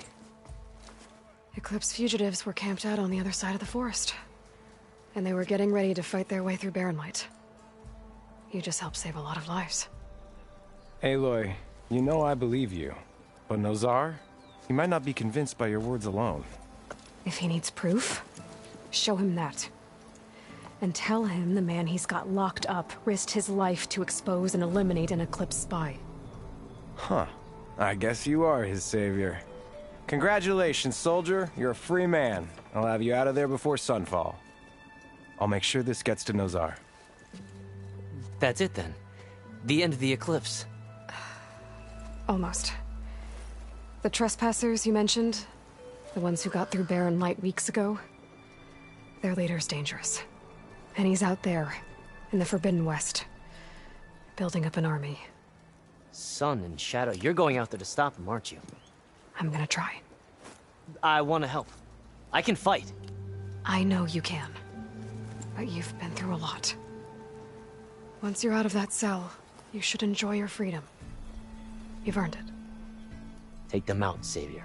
[SPEAKER 4] Eclipse fugitives were camped out on the other side of the forest. And they were getting ready to fight their way through Barren Light. You just helped save a lot of lives.
[SPEAKER 1] Aloy, you know I believe you. But Nozar? He might not be convinced by your words alone.
[SPEAKER 4] If he needs proof, show him that. And tell him the man he's got locked up risked his life to expose and eliminate an Eclipse spy.
[SPEAKER 1] Huh. I guess you are his savior. Congratulations, soldier. You're a free man. I'll have you out of there before sunfall. I'll make sure this gets to Nozar.
[SPEAKER 6] That's it then. The end of the Eclipse.
[SPEAKER 4] Almost. The trespassers you mentioned, the ones who got through Barren Light weeks ago, their leader's dangerous. And he's out there, in the Forbidden West, building up an army.
[SPEAKER 6] Sun and Shadow, you're going out there to stop him, aren't you?
[SPEAKER 4] I'm gonna try.
[SPEAKER 6] I want to help. I can fight.
[SPEAKER 4] I know you can. But you've been through a lot. Once you're out of that cell, you should enjoy your freedom. You've earned it.
[SPEAKER 6] Take them out, Savior.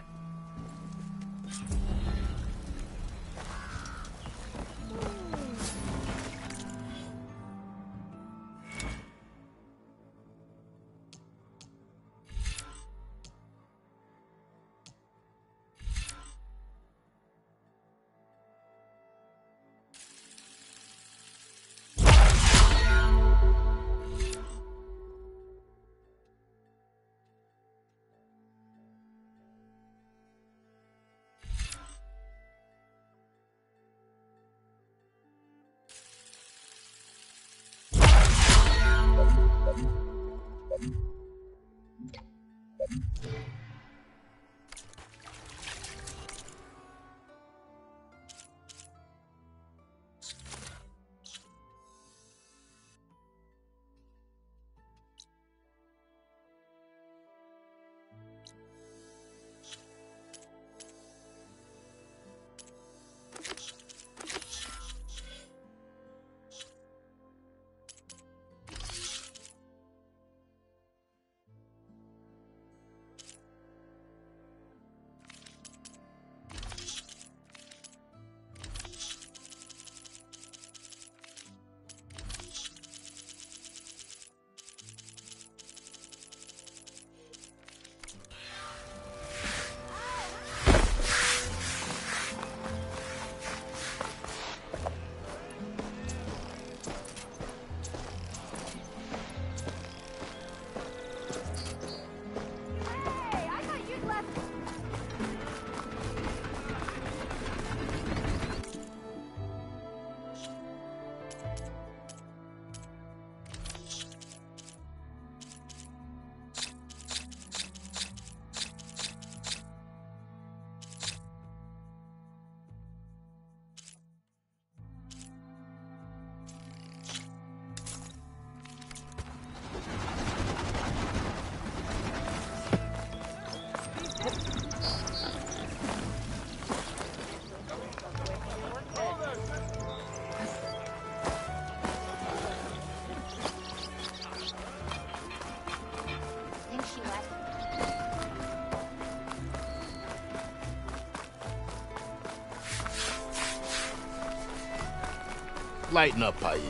[SPEAKER 16] Lighten up, Paiv.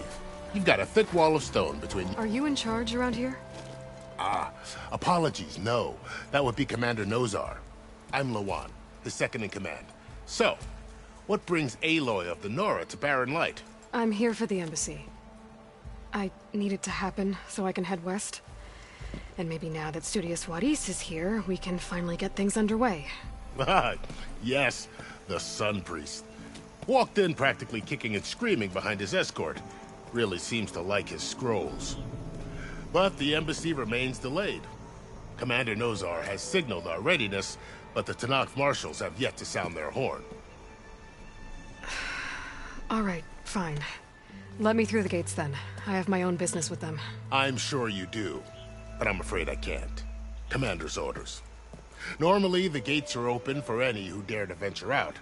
[SPEAKER 16] You've got a thick wall of stone between you.
[SPEAKER 4] Are you in charge around here?
[SPEAKER 16] Apologies, no. That would be Commander Nozar. I'm Lawan, his second in command. So, what brings Aloy of the Nora to Barren Light?
[SPEAKER 4] I'm here for the embassy. I need it to happen so I can head west. And maybe now that Studious Wadis is here, we can finally get things underway.
[SPEAKER 16] Yes, the Sun Priest. Walked in practically kicking and screaming behind his escort. Really seems to like his scrolls. But the embassy remains delayed. Commander Nozar has signaled our readiness, but the Tanakh marshals have yet to sound their horn.
[SPEAKER 4] All right, fine. Let me through the gates then. I have my own business with them.
[SPEAKER 16] I'm sure you do. but I'm afraid I can't. Commander's orders. Normally, the gates are open for any who dare to venture out.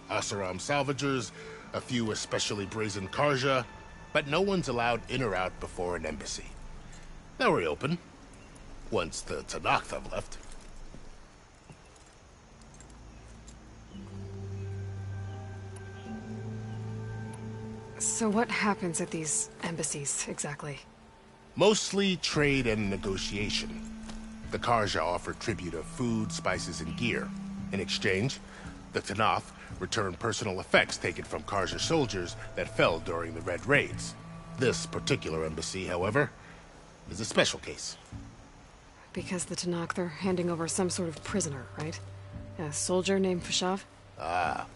[SPEAKER 16] Asaram salvagers, a few especially brazen Karja, but no one's allowed in or out before an embassy. They'll reopen, once the Tanakh have left.
[SPEAKER 4] So what happens at these embassies, exactly?
[SPEAKER 16] Mostly trade and negotiation. The Karja offer tribute of food, spices, and gear. In exchange, the Tanakh return personal effects taken from Karja soldiers that fell during the Red Raids. This particular embassy, however, is a special case.
[SPEAKER 4] Because the Tanakh, they're handing over some sort of prisoner, right? A soldier named Fashav?
[SPEAKER 16] Ah,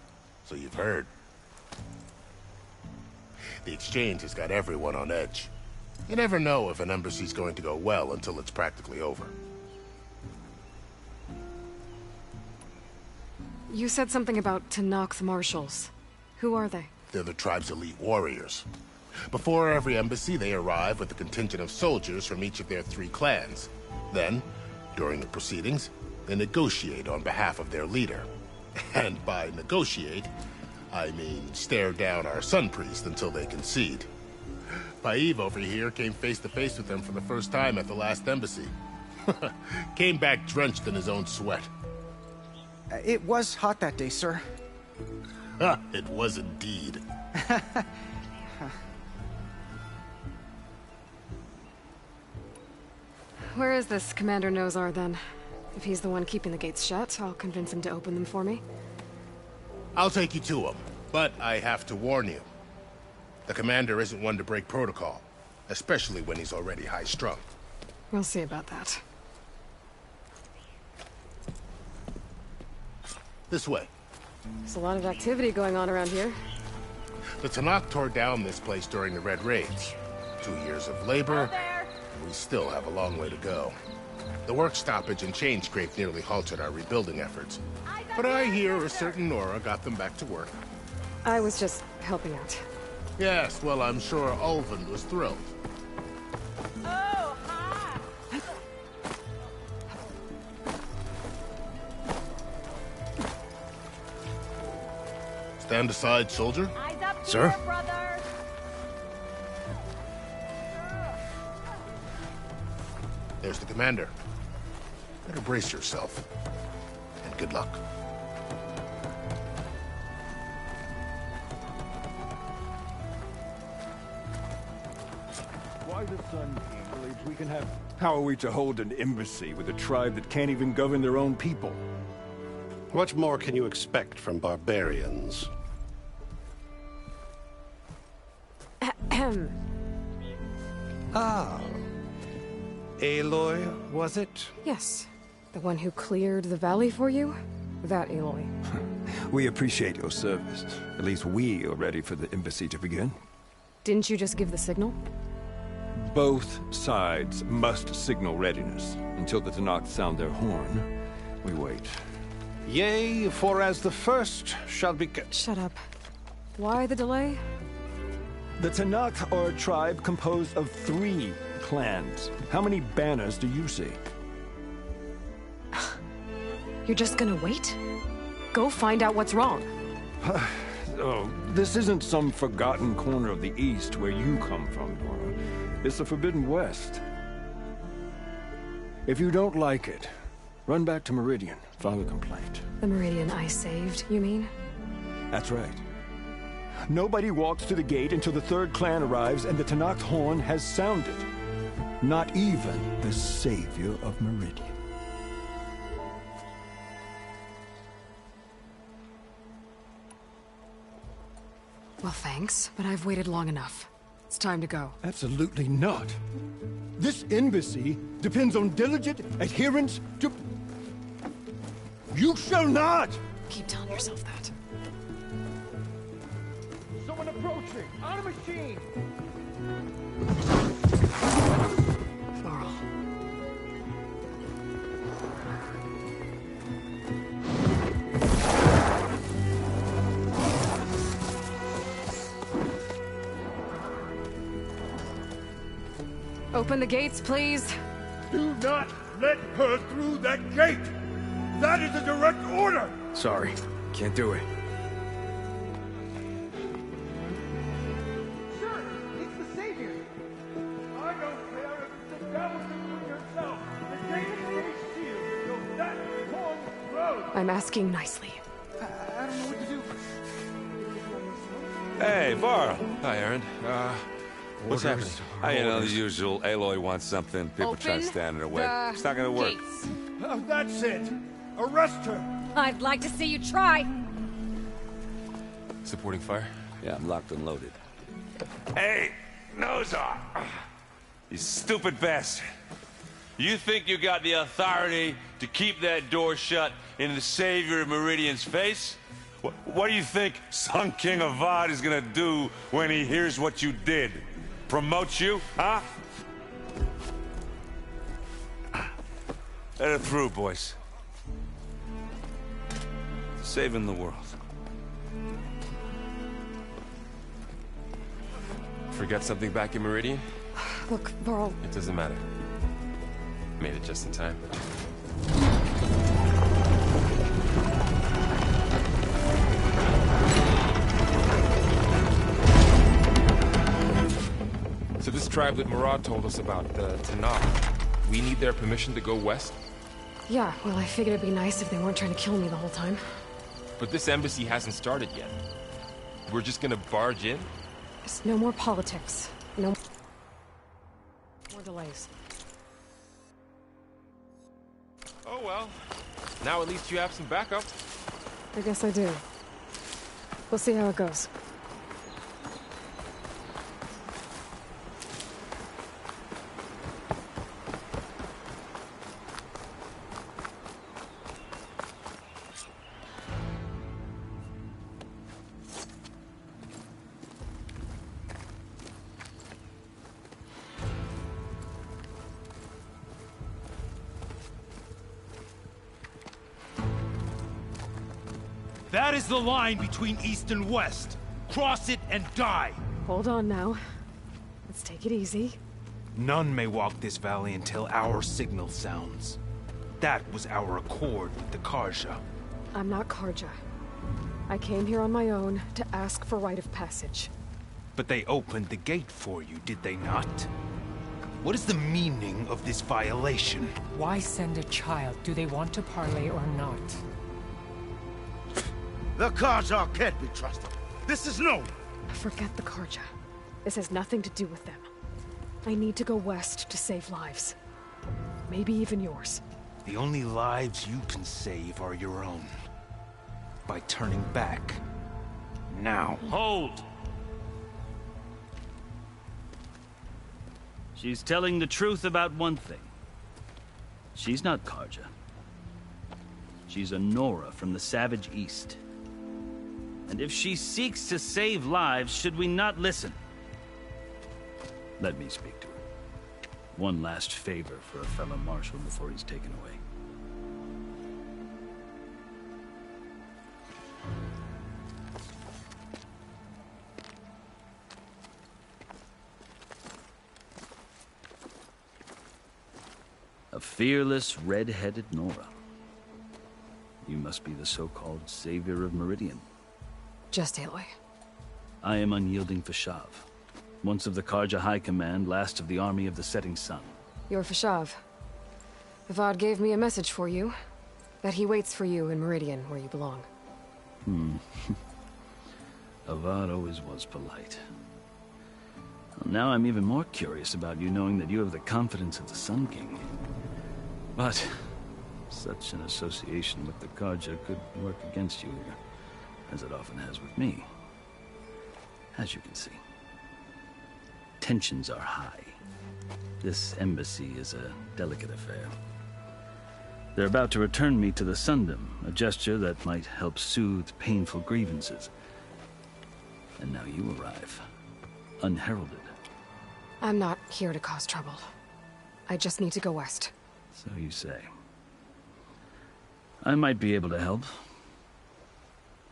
[SPEAKER 16] so you've heard. The exchange has got everyone on edge. You never know if an embassy's going to go well until it's practically over.
[SPEAKER 4] You said something about Tanakh marshals. Who are they?
[SPEAKER 16] They're the tribe's elite warriors. Before every embassy, they arrive with a contingent of soldiers from each of their 3 clans. Then, during the proceedings, they negotiate on behalf of their leader. And by negotiate, I mean stare down our Sun Priest until they concede. Paiv over here came face to face with them for the first time at the last embassy. Came back drenched in his own sweat.
[SPEAKER 17] It was hot that day, sir.
[SPEAKER 16] It was indeed.
[SPEAKER 4] Where is this Commander Nozar, then? If he's the one keeping the gates shut, I'll convince him to open them for me.
[SPEAKER 16] I'll take you to him, but I have to warn you. The commander isn't one to break protocol, especially when he's already high-strung.
[SPEAKER 4] We'll see about that.
[SPEAKER 16] This way.
[SPEAKER 4] There's a lot of activity going on around here.
[SPEAKER 16] The Tanakh tore down this place during the Red Raids. 2 years of labor, and we still have a long way to go. The work stoppage and chain scrape nearly halted our rebuilding efforts. But I hear a certain Nora got them back to work.
[SPEAKER 4] I was just helping out.
[SPEAKER 16] Yes, well, I'm sure Ulvin was thrilled.
[SPEAKER 2] Oh, hi!
[SPEAKER 16] Stand aside, soldier.
[SPEAKER 2] Eyes up
[SPEAKER 16] Sir?
[SPEAKER 2] here, brother!
[SPEAKER 16] There's the commander. Better brace yourself. And good luck.
[SPEAKER 13] Why the Sun King believes we can have... How are we to hold an embassy with a tribe that can't even govern their own people?
[SPEAKER 18] What more can you expect from barbarians?
[SPEAKER 5] Ah. Aloy, was it?
[SPEAKER 4] Yes. The one who cleared the valley for you? That Aloy.
[SPEAKER 13] We appreciate your service. At least we are ready for the embassy to begin.
[SPEAKER 4] Didn't you just give the signal?
[SPEAKER 13] Both sides must signal readiness. Until the Tanakh sound their horn, we wait.
[SPEAKER 18] Yea, for as the first shall be...
[SPEAKER 4] Shut up. Why the delay?
[SPEAKER 13] The Tanakh are a tribe composed of 3 clans. How many banners do you see?
[SPEAKER 4] You're just gonna wait? Go find out what's wrong.
[SPEAKER 13] Oh, this isn't some forgotten corner of the East where you come from, Nora. It's the Forbidden West. If you don't like it, run back to Meridian, file a complaint.
[SPEAKER 4] The Meridian I saved, you mean?
[SPEAKER 13] That's right. Nobody walks to the gate until the 3rd clan arrives and the Tanakh horn has sounded. Not even the savior of Meridian.
[SPEAKER 4] Well, thanks, but I've waited long enough. It's time to go.
[SPEAKER 13] Absolutely not. This embassy depends on diligent adherence to... You shall not!
[SPEAKER 4] Keep telling yourself that.
[SPEAKER 13] Someone approaching! On a machine!
[SPEAKER 4] Laurel. Open the gates, please.
[SPEAKER 13] Do
[SPEAKER 19] not let her through that gate! That is a direct order!
[SPEAKER 11] Sorry, can't do it.
[SPEAKER 19] Sir, it's the Savior! I don't care if it's the devil between yourself! The gate is sealed until that horn blows!
[SPEAKER 4] I'm asking nicely.
[SPEAKER 17] I don't know what to do.
[SPEAKER 10] Hey, Varl.
[SPEAKER 1] Hi, Aaron. What's happening?
[SPEAKER 10] You know, the usual. Aloy wants something. People try to stand in her way. It's not gonna work.
[SPEAKER 19] That's it! Arrest her!
[SPEAKER 2] I'd like to see you try.
[SPEAKER 1] Supporting fire?
[SPEAKER 10] Yeah, I'm locked and loaded. Hey, Nozar! You stupid bastard. You think you got the authority to keep that door shut in the Savior of Meridian's face? What do you think Sun King Avad is gonna do when he hears what you did? Promote you, huh? Let it through, boys. Saving the world.
[SPEAKER 1] Forget something back in Meridian?
[SPEAKER 4] Look, Varl.
[SPEAKER 1] It doesn't matter. Made it just in time. So this tribe that Murad told us about, the Tanakh, we need their permission to go west?
[SPEAKER 4] Yeah, well, I figured it'd be nice if they weren't trying to kill me the whole time.
[SPEAKER 1] But this embassy hasn't started yet. We're just gonna barge in?
[SPEAKER 4] Just no more politics. No more delays.
[SPEAKER 1] Oh well. Now at least you have some backup.
[SPEAKER 4] I guess I do. We'll see how it goes.
[SPEAKER 5] That is the line between East and West. Cross it and die.
[SPEAKER 4] Hold on now. Let's take it easy.
[SPEAKER 5] None may walk this valley until our signal sounds. That was our accord with the Karja.
[SPEAKER 4] I'm not Karja. I came here on my own to ask for rite of passage.
[SPEAKER 5] But they opened the gate for you, did they not? What is the meaning of this violation?
[SPEAKER 20] Why send a child? Do they want to parley or not?
[SPEAKER 19] The Karja can't be trusted. This is known.
[SPEAKER 4] Forget the Karja. This has nothing to do with them. I need to go west to save lives. Maybe even yours.
[SPEAKER 5] The only lives you can save are your own. By turning back. Now.
[SPEAKER 21] Hold! She's telling the truth about one thing. She's not Karja. She's a Nora from the Savage East. And if she seeks to save lives, should we not listen? Let me speak to her. One last favor for a fellow marshal before he's taken away. A fearless, red-headed Nora. You must be the so-called Savior of Meridian.
[SPEAKER 4] Just Aloy.
[SPEAKER 21] I am unyielding Fashav. Once of the Karja High Command, last of the Army of the Setting Sun.
[SPEAKER 4] You're Fashav. Avad gave me a message for you. That he waits for you in Meridian, where you belong.
[SPEAKER 21] Avad always was polite. Well, now I'm even more curious about you knowing that you have the confidence of the Sun King. But such an association with the Karja could work against you here, as it often has with me. As you can see, tensions are high. This embassy is a delicate affair. They're about to return me to the Sundom, a gesture that might help soothe painful grievances. And now you arrive, unheralded.
[SPEAKER 4] I'm not here to cause trouble. I just need to go west.
[SPEAKER 21] So you say. I might be able to help,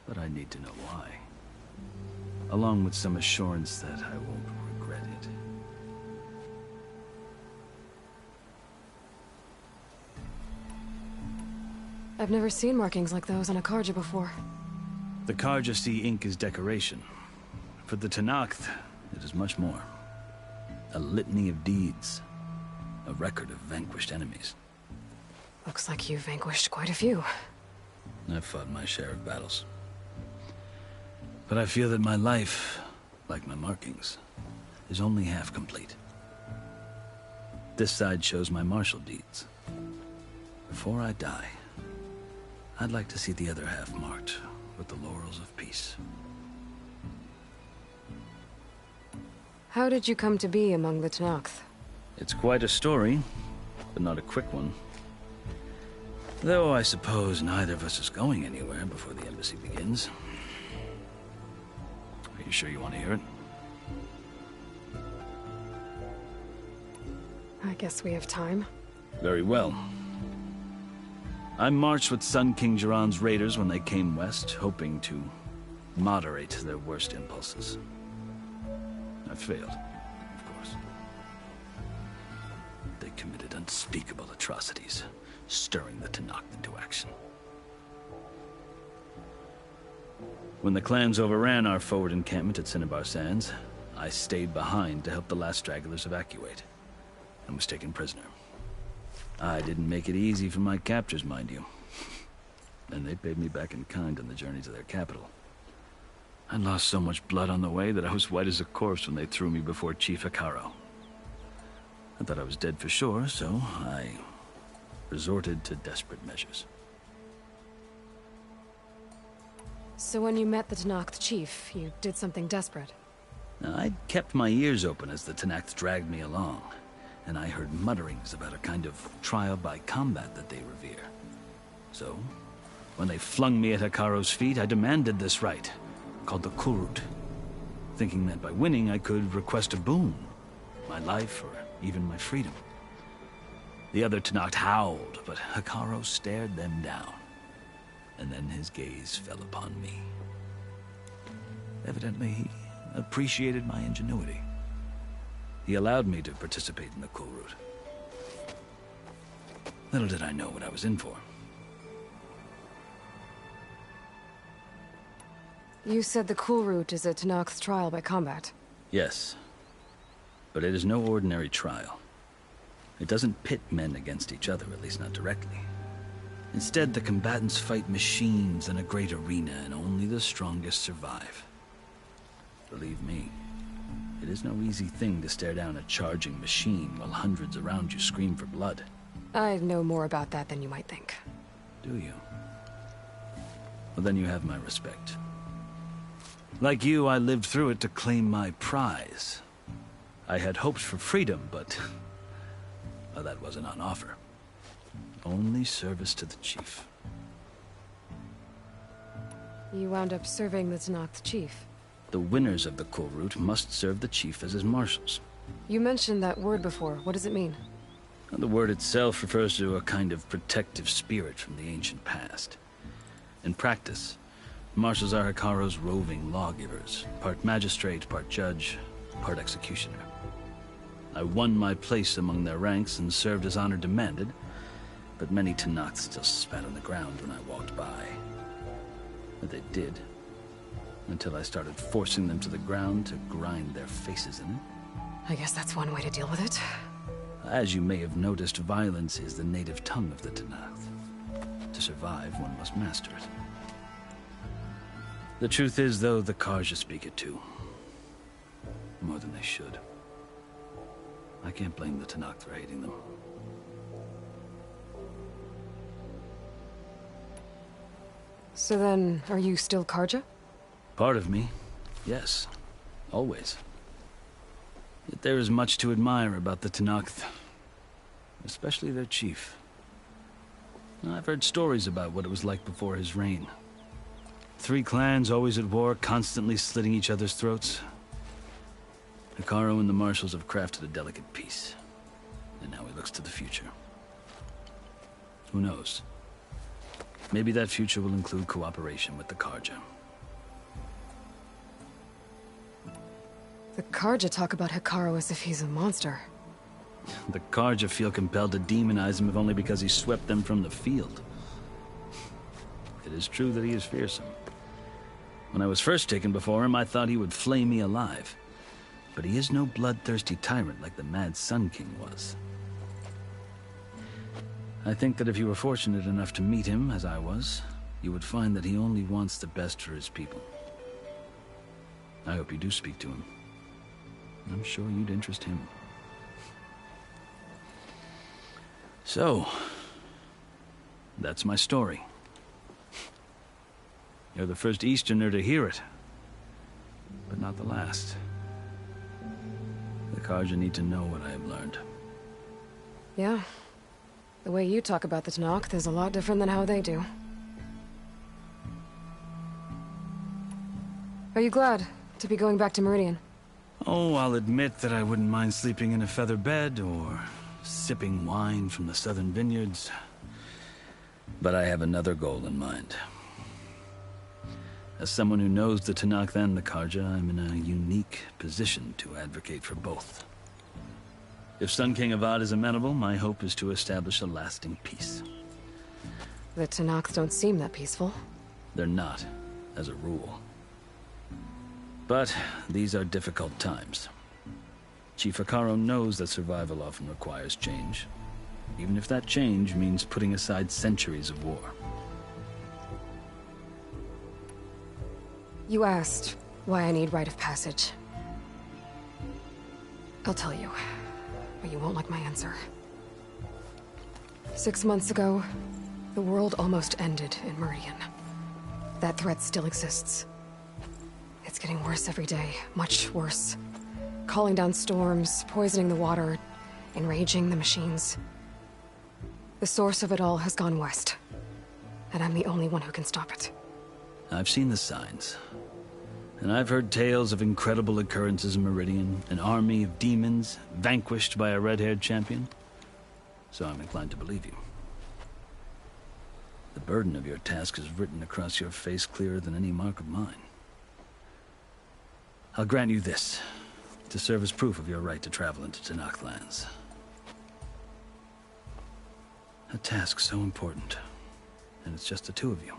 [SPEAKER 21] but I need to know why. Along with some assurance that I won't regret it.
[SPEAKER 4] I've never seen markings like those on a Karja before.
[SPEAKER 21] The Karja see ink as decoration. For the Tenakth, it is much more. A litany of deeds. A record of vanquished enemies.
[SPEAKER 4] Looks like you've vanquished quite a few.
[SPEAKER 21] I've fought my share of battles. But I feel that my life, like my markings, is only half complete. This side shows my martial deeds. Before I die, I'd like to see the other half marked with the laurels of peace.
[SPEAKER 4] How did you come to be among the Tenakth?
[SPEAKER 21] It's quite a story, but not a quick one. Though I suppose neither of us is going anywhere before the embassy begins. Are you sure you want to hear it?
[SPEAKER 4] I guess we have time.
[SPEAKER 21] Very well. I marched with Sun King Jiran's raiders when they came west, hoping to moderate their worst impulses. I failed, of course. They committed unspeakable atrocities, stirring the Tenakth into action. When the clans overran our forward encampment at Cinnabar Sands, I stayed behind to help the last stragglers evacuate, and was taken prisoner. I didn't make it easy for my captors, mind you. And they paid me back in kind on the journey to their capital. I lost so much blood on the way that I was white as a corpse when they threw me before Chief Hekaro. I thought I was dead for sure, so I resorted to desperate measures.
[SPEAKER 4] So when you met the Tenakth chief, you did something desperate?
[SPEAKER 21] Now, I'd kept my ears open as the Tenakth dragged me along, and I heard mutterings about a kind of trial by combat that they revere. So, when they flung me at Hekaro's feet, I demanded this right, called the Kurut, thinking that by winning I could request a boon, my life or even my freedom. The other Tenakth howled, but Hekaro stared them down, and then his gaze fell upon me. Evidently, he appreciated my ingenuity. He allowed me to participate in the Kurut. Little did I know what I was in for.
[SPEAKER 4] You said the Kurut is a Tenakth's trial by combat.
[SPEAKER 21] Yes, but it is no ordinary trial. It doesn't pit men against each other, at least not directly. Instead, the combatants fight machines in a great arena, and only the strongest survive. Believe me, it is no easy thing to stare down a charging machine while hundreds around you scream for blood.
[SPEAKER 4] I know more about that than you might think.
[SPEAKER 21] Do you? Well, then you have my respect. Like you, I lived through it to claim my prize. I had hopes for freedom, but well, that wasn't on offer. Only service to the chief.
[SPEAKER 4] You wound up serving the Tenakth chief.
[SPEAKER 21] The winners of the Kurut must serve the chief as his marshals.
[SPEAKER 4] You mentioned that word before. What does it mean?
[SPEAKER 21] The word itself refers to a kind of protective spirit from the ancient past. In practice, marshals are Hekaro's roving lawgivers, part magistrate, part judge, part executioner. I won my place among their ranks and served as honor demanded, but many Tenakth still spat on the ground when I walked by. But they did, until I started forcing them to the ground to grind their faces in it.
[SPEAKER 4] I guess that's one way to deal with it.
[SPEAKER 21] As you may have noticed, violence is the native tongue of the Tenakth. To survive, one must master it. The truth is, though, the Karja speak it too. More than they should. I can't blame the Tenakth for hating them.
[SPEAKER 4] So then, are you still Karja?
[SPEAKER 21] Part of me, yes. Always. Yet there is much to admire about the Tenakth. Especially their chief. I've heard stories about what it was like before his reign. 3 clans always at war, constantly slitting each other's throats. Hekaro and the marshals have crafted a delicate peace. And now he looks to the future. Who knows? Maybe that future will include cooperation with the Karja.
[SPEAKER 4] The Karja talk about Hekaro as if he's a monster.
[SPEAKER 21] The Karja feel compelled to demonize him if only because he swept them from the field. It is true that he is fearsome. When I was first taken before him, I thought he would flay me alive. But he is no bloodthirsty tyrant like the Mad Sun King was. I think that if you were fortunate enough to meet him, as I was, you would find that he only wants the best for his people. I hope you do speak to him. I'm sure you'd interest him. So, that's my story. You're the first Easterner to hear it, but not the last. The Karja need to know what I have learned.
[SPEAKER 4] Yeah. The way you talk about the Tanakh is a lot different than how they do. Are you glad to be going back to Meridian?
[SPEAKER 21] Oh, I'll admit that I wouldn't mind sleeping in a feather bed or sipping wine from the southern vineyards. But I have another goal in mind. As someone who knows the Tanakh and the Karja, I'm in a unique position to advocate for both. If Sun King Avad is amenable, my hope is to establish a lasting peace.
[SPEAKER 4] The Tanakh don't seem that peaceful.
[SPEAKER 21] They're not, as a rule. But these are difficult times. Chief Akaro knows that survival often requires change, even if that change means putting aside centuries of war.
[SPEAKER 4] You asked why I need rite of passage. I'll tell you, but you won't like my answer. 6 months ago, the world almost ended in Meridian. That threat still exists. It's getting worse every day, much worse. Calling down storms, poisoning the water, enraging the machines. The source of it all has gone west, and I'm the only one who can stop it.
[SPEAKER 21] I've seen the signs. And I've heard tales of incredible occurrences in Meridian, an army of demons vanquished by a red-haired champion. So I'm inclined to believe you. The burden of your task is written across your face clearer than any mark of mine. I'll grant you this, to serve as proof of your right to travel into Tanakh lands. A task so important, and it's just the two of you.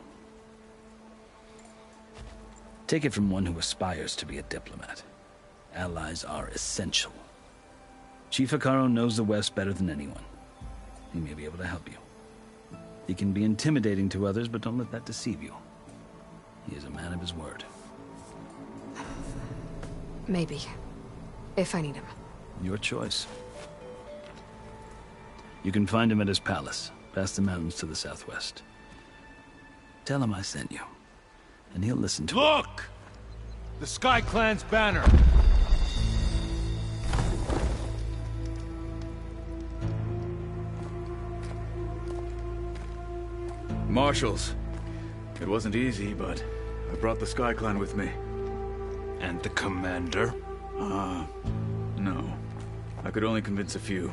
[SPEAKER 21] Take it from one who aspires to be a diplomat. Allies are essential. Chief Akaro knows the West better than anyone. He may be able to help you. He can be intimidating to others, but don't let that deceive you. He is a man of his word.
[SPEAKER 4] Maybe. If I need him.
[SPEAKER 21] Your choice. You can find him at his palace, past the mountains to the southwest. Tell him I sent you, and he'll listen to
[SPEAKER 19] Look! The Sky Clan's banner!
[SPEAKER 7] Marshals. It wasn't easy, but I brought the Sky Clan with me.
[SPEAKER 11] And the commander?
[SPEAKER 7] No. I could only convince a few.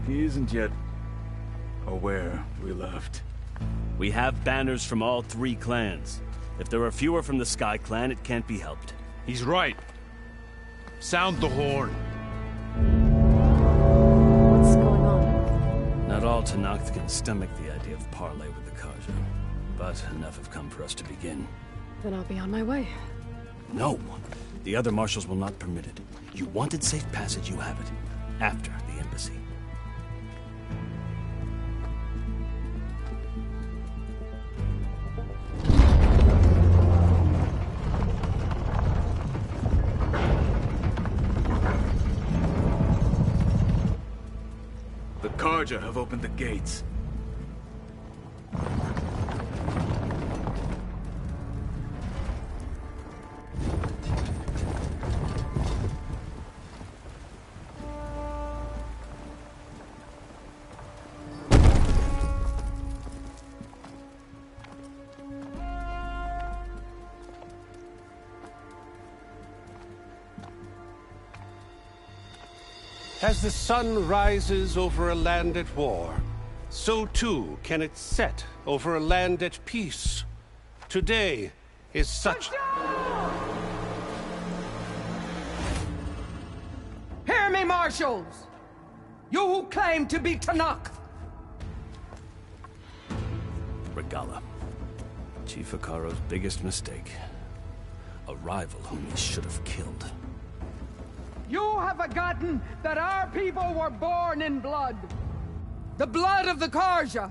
[SPEAKER 7] He isn't yet aware we left.
[SPEAKER 22] We have banners from all 3 clans. If there are fewer from the Sky Clan, it can't be helped.
[SPEAKER 19] He's right. Sound the horn.
[SPEAKER 4] What's going on?
[SPEAKER 21] Not all Tanakh can stomach the idea of parley with the Karja, but enough have come for us to begin.
[SPEAKER 4] Then I'll be on my way.
[SPEAKER 22] No! The other marshals will not permit it. You wanted safe passage, you have it. After the embassy.
[SPEAKER 7] The Karja have opened the gates.
[SPEAKER 18] As the sun rises over a land at war, so too can it set over a land at peace. Today is such...
[SPEAKER 23] Hear me, marshals! You who claim to be Tanakh!
[SPEAKER 22] Regala. Chief Hikaro's biggest mistake. A rival whom he should have killed.
[SPEAKER 23] You have forgotten that our people were born in blood. The blood of the Karja.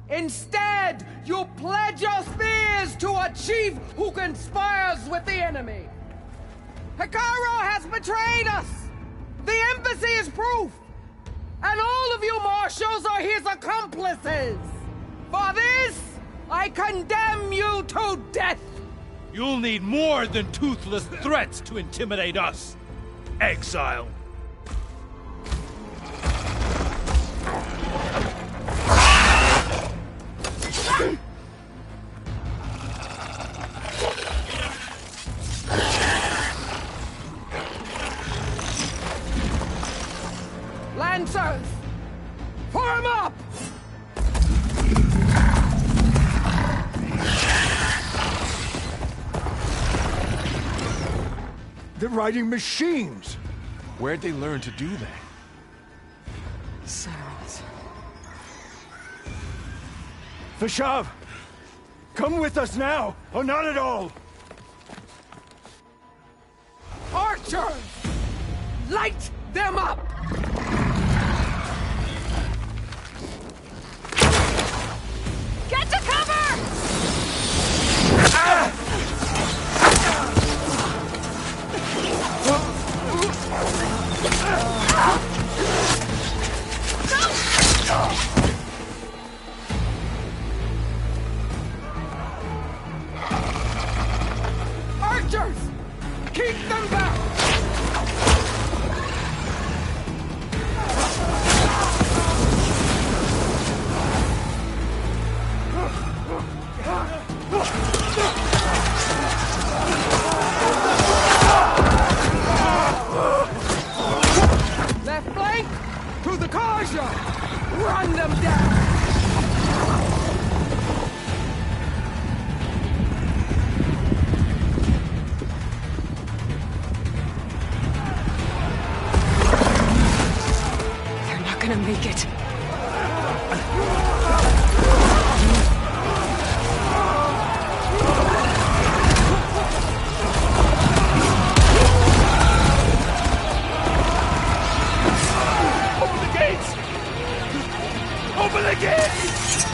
[SPEAKER 23] Instead, you pledge your spears to a chief who conspires with the enemy. Hikaru has betrayed us! The embassy is proof! And all of you marshals are his accomplices! For this, I condemn you to death!
[SPEAKER 3] You'll need more than toothless threats to intimidate us, exile.
[SPEAKER 23] Lancers! Form up!
[SPEAKER 13] They're riding machines!
[SPEAKER 3] Where'd they learn to do that?
[SPEAKER 23] Sirens.
[SPEAKER 13] Vashav! Come with us now, or not at all!
[SPEAKER 23] Archers! Light them up!
[SPEAKER 2] Get to cover!
[SPEAKER 23] Archers! Keep them back! Left flank! To the Karja! Run them down!
[SPEAKER 4] They're not gonna make it.
[SPEAKER 3] Open the gates! Open the gates!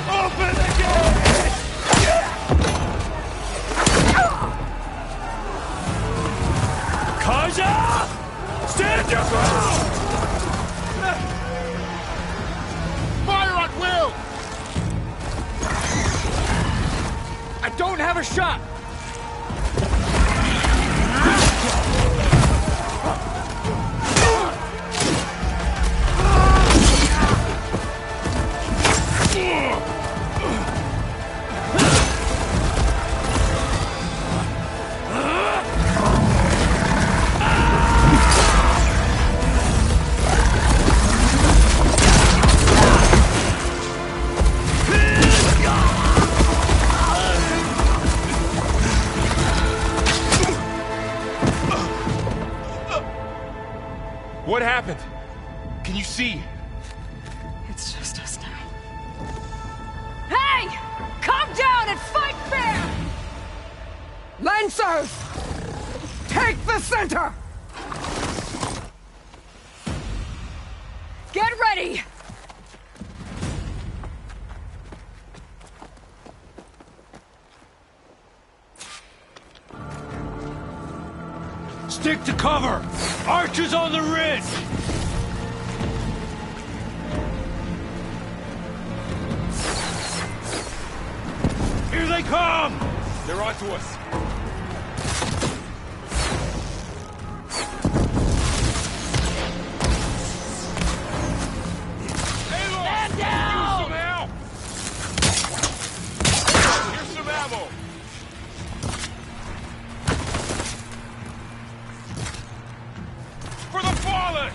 [SPEAKER 3] Open the gates! Karja! Stand your ground!
[SPEAKER 16] Fire at will!
[SPEAKER 3] I don't have a shot! What happened? Can you see?
[SPEAKER 4] It's just us now.
[SPEAKER 2] Hey! Calm down and fight fair!
[SPEAKER 23] Lancers! Take the center!
[SPEAKER 2] Get ready!
[SPEAKER 3] Stick to cover! Archers on the ridge! Here they come! They're onto us.
[SPEAKER 2] Stand down!
[SPEAKER 3] Here's some ammo! For the fallen!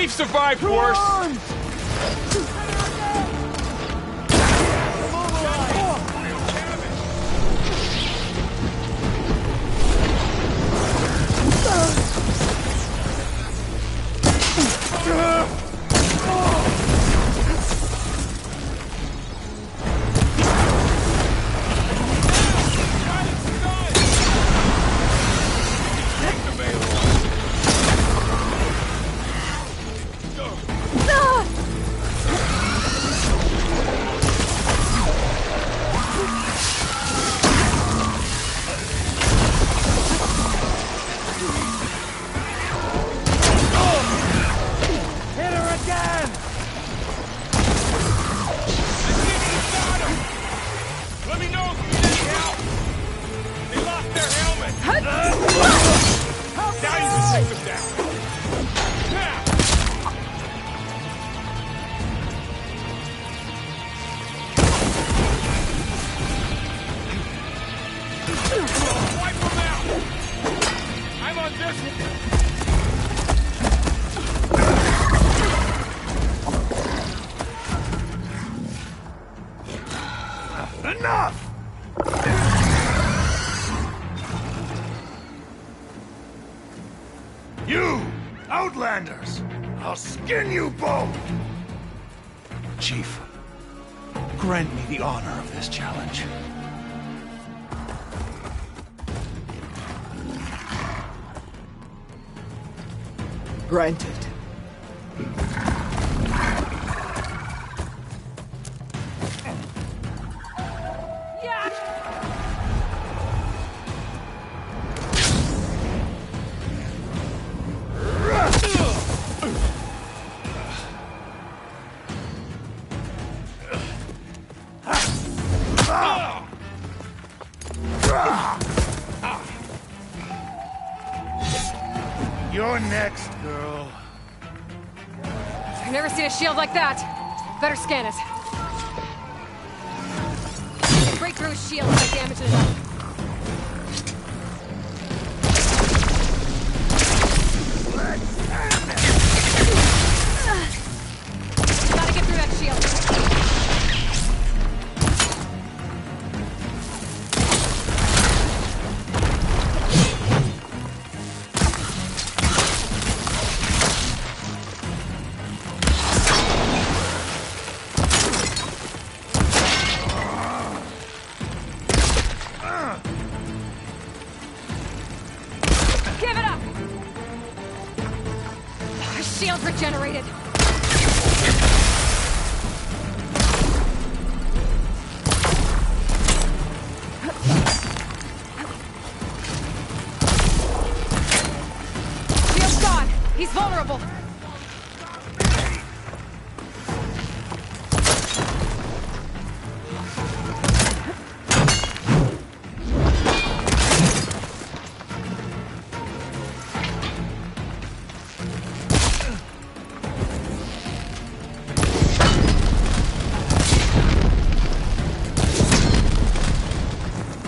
[SPEAKER 3] We've survived worse!
[SPEAKER 19] Enough! You, Outlanders! I'll skin you both!
[SPEAKER 5] Chief, grant me the honor of this challenge.
[SPEAKER 23] Granted.
[SPEAKER 19] You're next, girl.
[SPEAKER 4] I've never seen a shield like that. Better scan it. Break through his shield if I damage it enough. Gotta get through that shield. Shield regenerated. Shield's gone. He's vulnerable.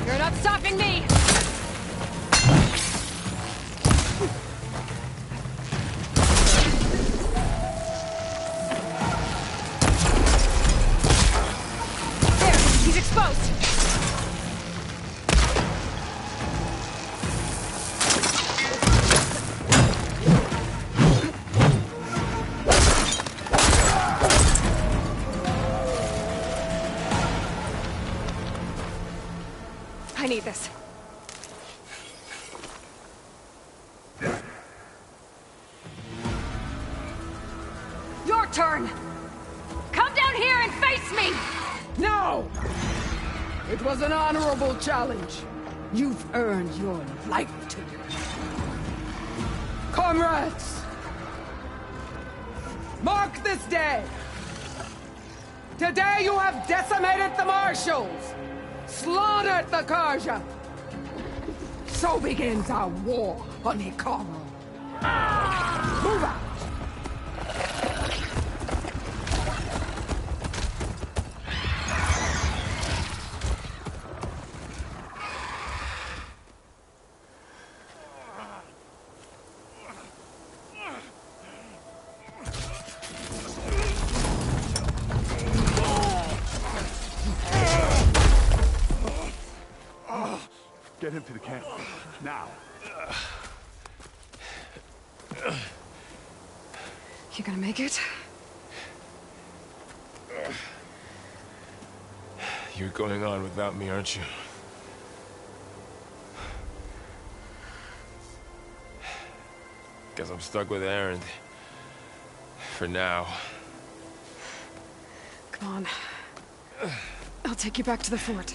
[SPEAKER 4] You're not stopping me! There! He's exposed! I need this. Your turn! Come down here and face me!
[SPEAKER 23] No! It was an honorable challenge. You've earned your life today. Comrades! Mark this day! Today you have decimated the Marshals! Slaughtered the Karja! So begins our war on Hikaru. Move out!
[SPEAKER 13] Get him to the camp. Now.
[SPEAKER 4] You gonna make it?
[SPEAKER 8] You're going on without me, aren't you? Guess I'm stuck with Aaron. For now.
[SPEAKER 4] Come on. I'll take you back to the fort.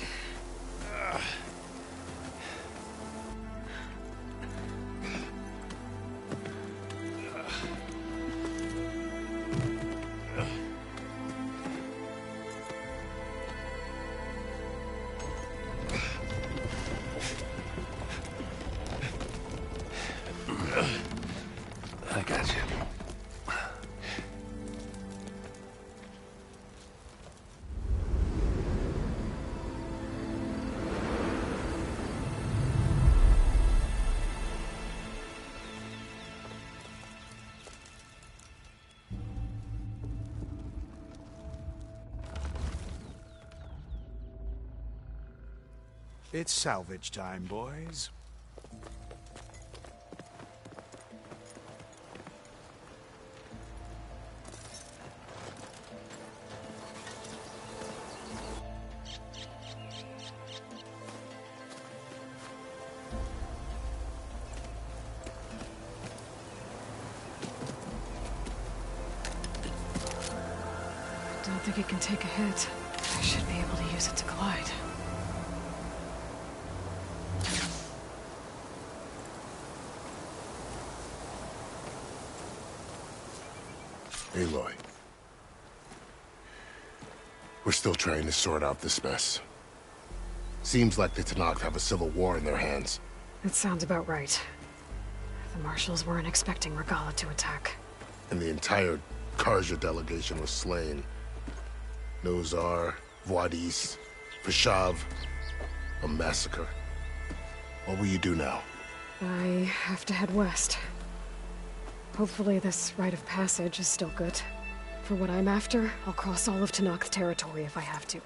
[SPEAKER 10] I got you.
[SPEAKER 5] It's salvage time, boys.
[SPEAKER 4] I don't think it can take a hit. I should be able to use it to glide.
[SPEAKER 16] Aloy. We're still trying to sort out this mess. Seems like the Tenakth have a civil war in their hands.
[SPEAKER 4] That sounds about right. The Marshals weren't expecting Regala to attack.
[SPEAKER 16] And the entire Karja delegation was slain. Nozar, Voidis, Vashav. A massacre. What will you do now?
[SPEAKER 4] I have to head west. Hopefully this rite of passage is still good. For what I'm after, I'll cross all of Tenakth territory if I have to.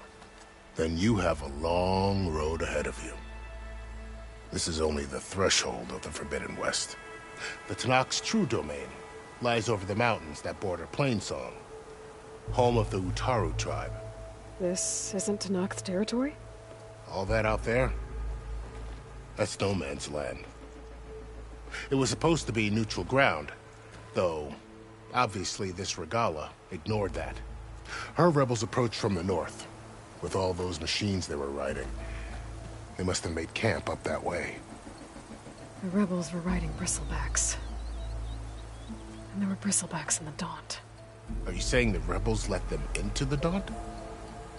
[SPEAKER 16] Then you have a long road ahead of you. This is only the threshold of the Forbidden West. The Tenakth's true domain lies over the mountains that border Plainsong, home of the Utaru tribe.
[SPEAKER 4] This isn't Tenakth territory?
[SPEAKER 16] All that out there? That's no man's land. It was supposed to be neutral ground, though obviously this Regala ignored that. Her rebels approached from the north, with all those machines they were riding. They must have made camp up that way.
[SPEAKER 4] The rebels were riding bristlebacks. And there were bristlebacks in the Daunt.
[SPEAKER 16] Are you saying the rebels let them into the Daunt?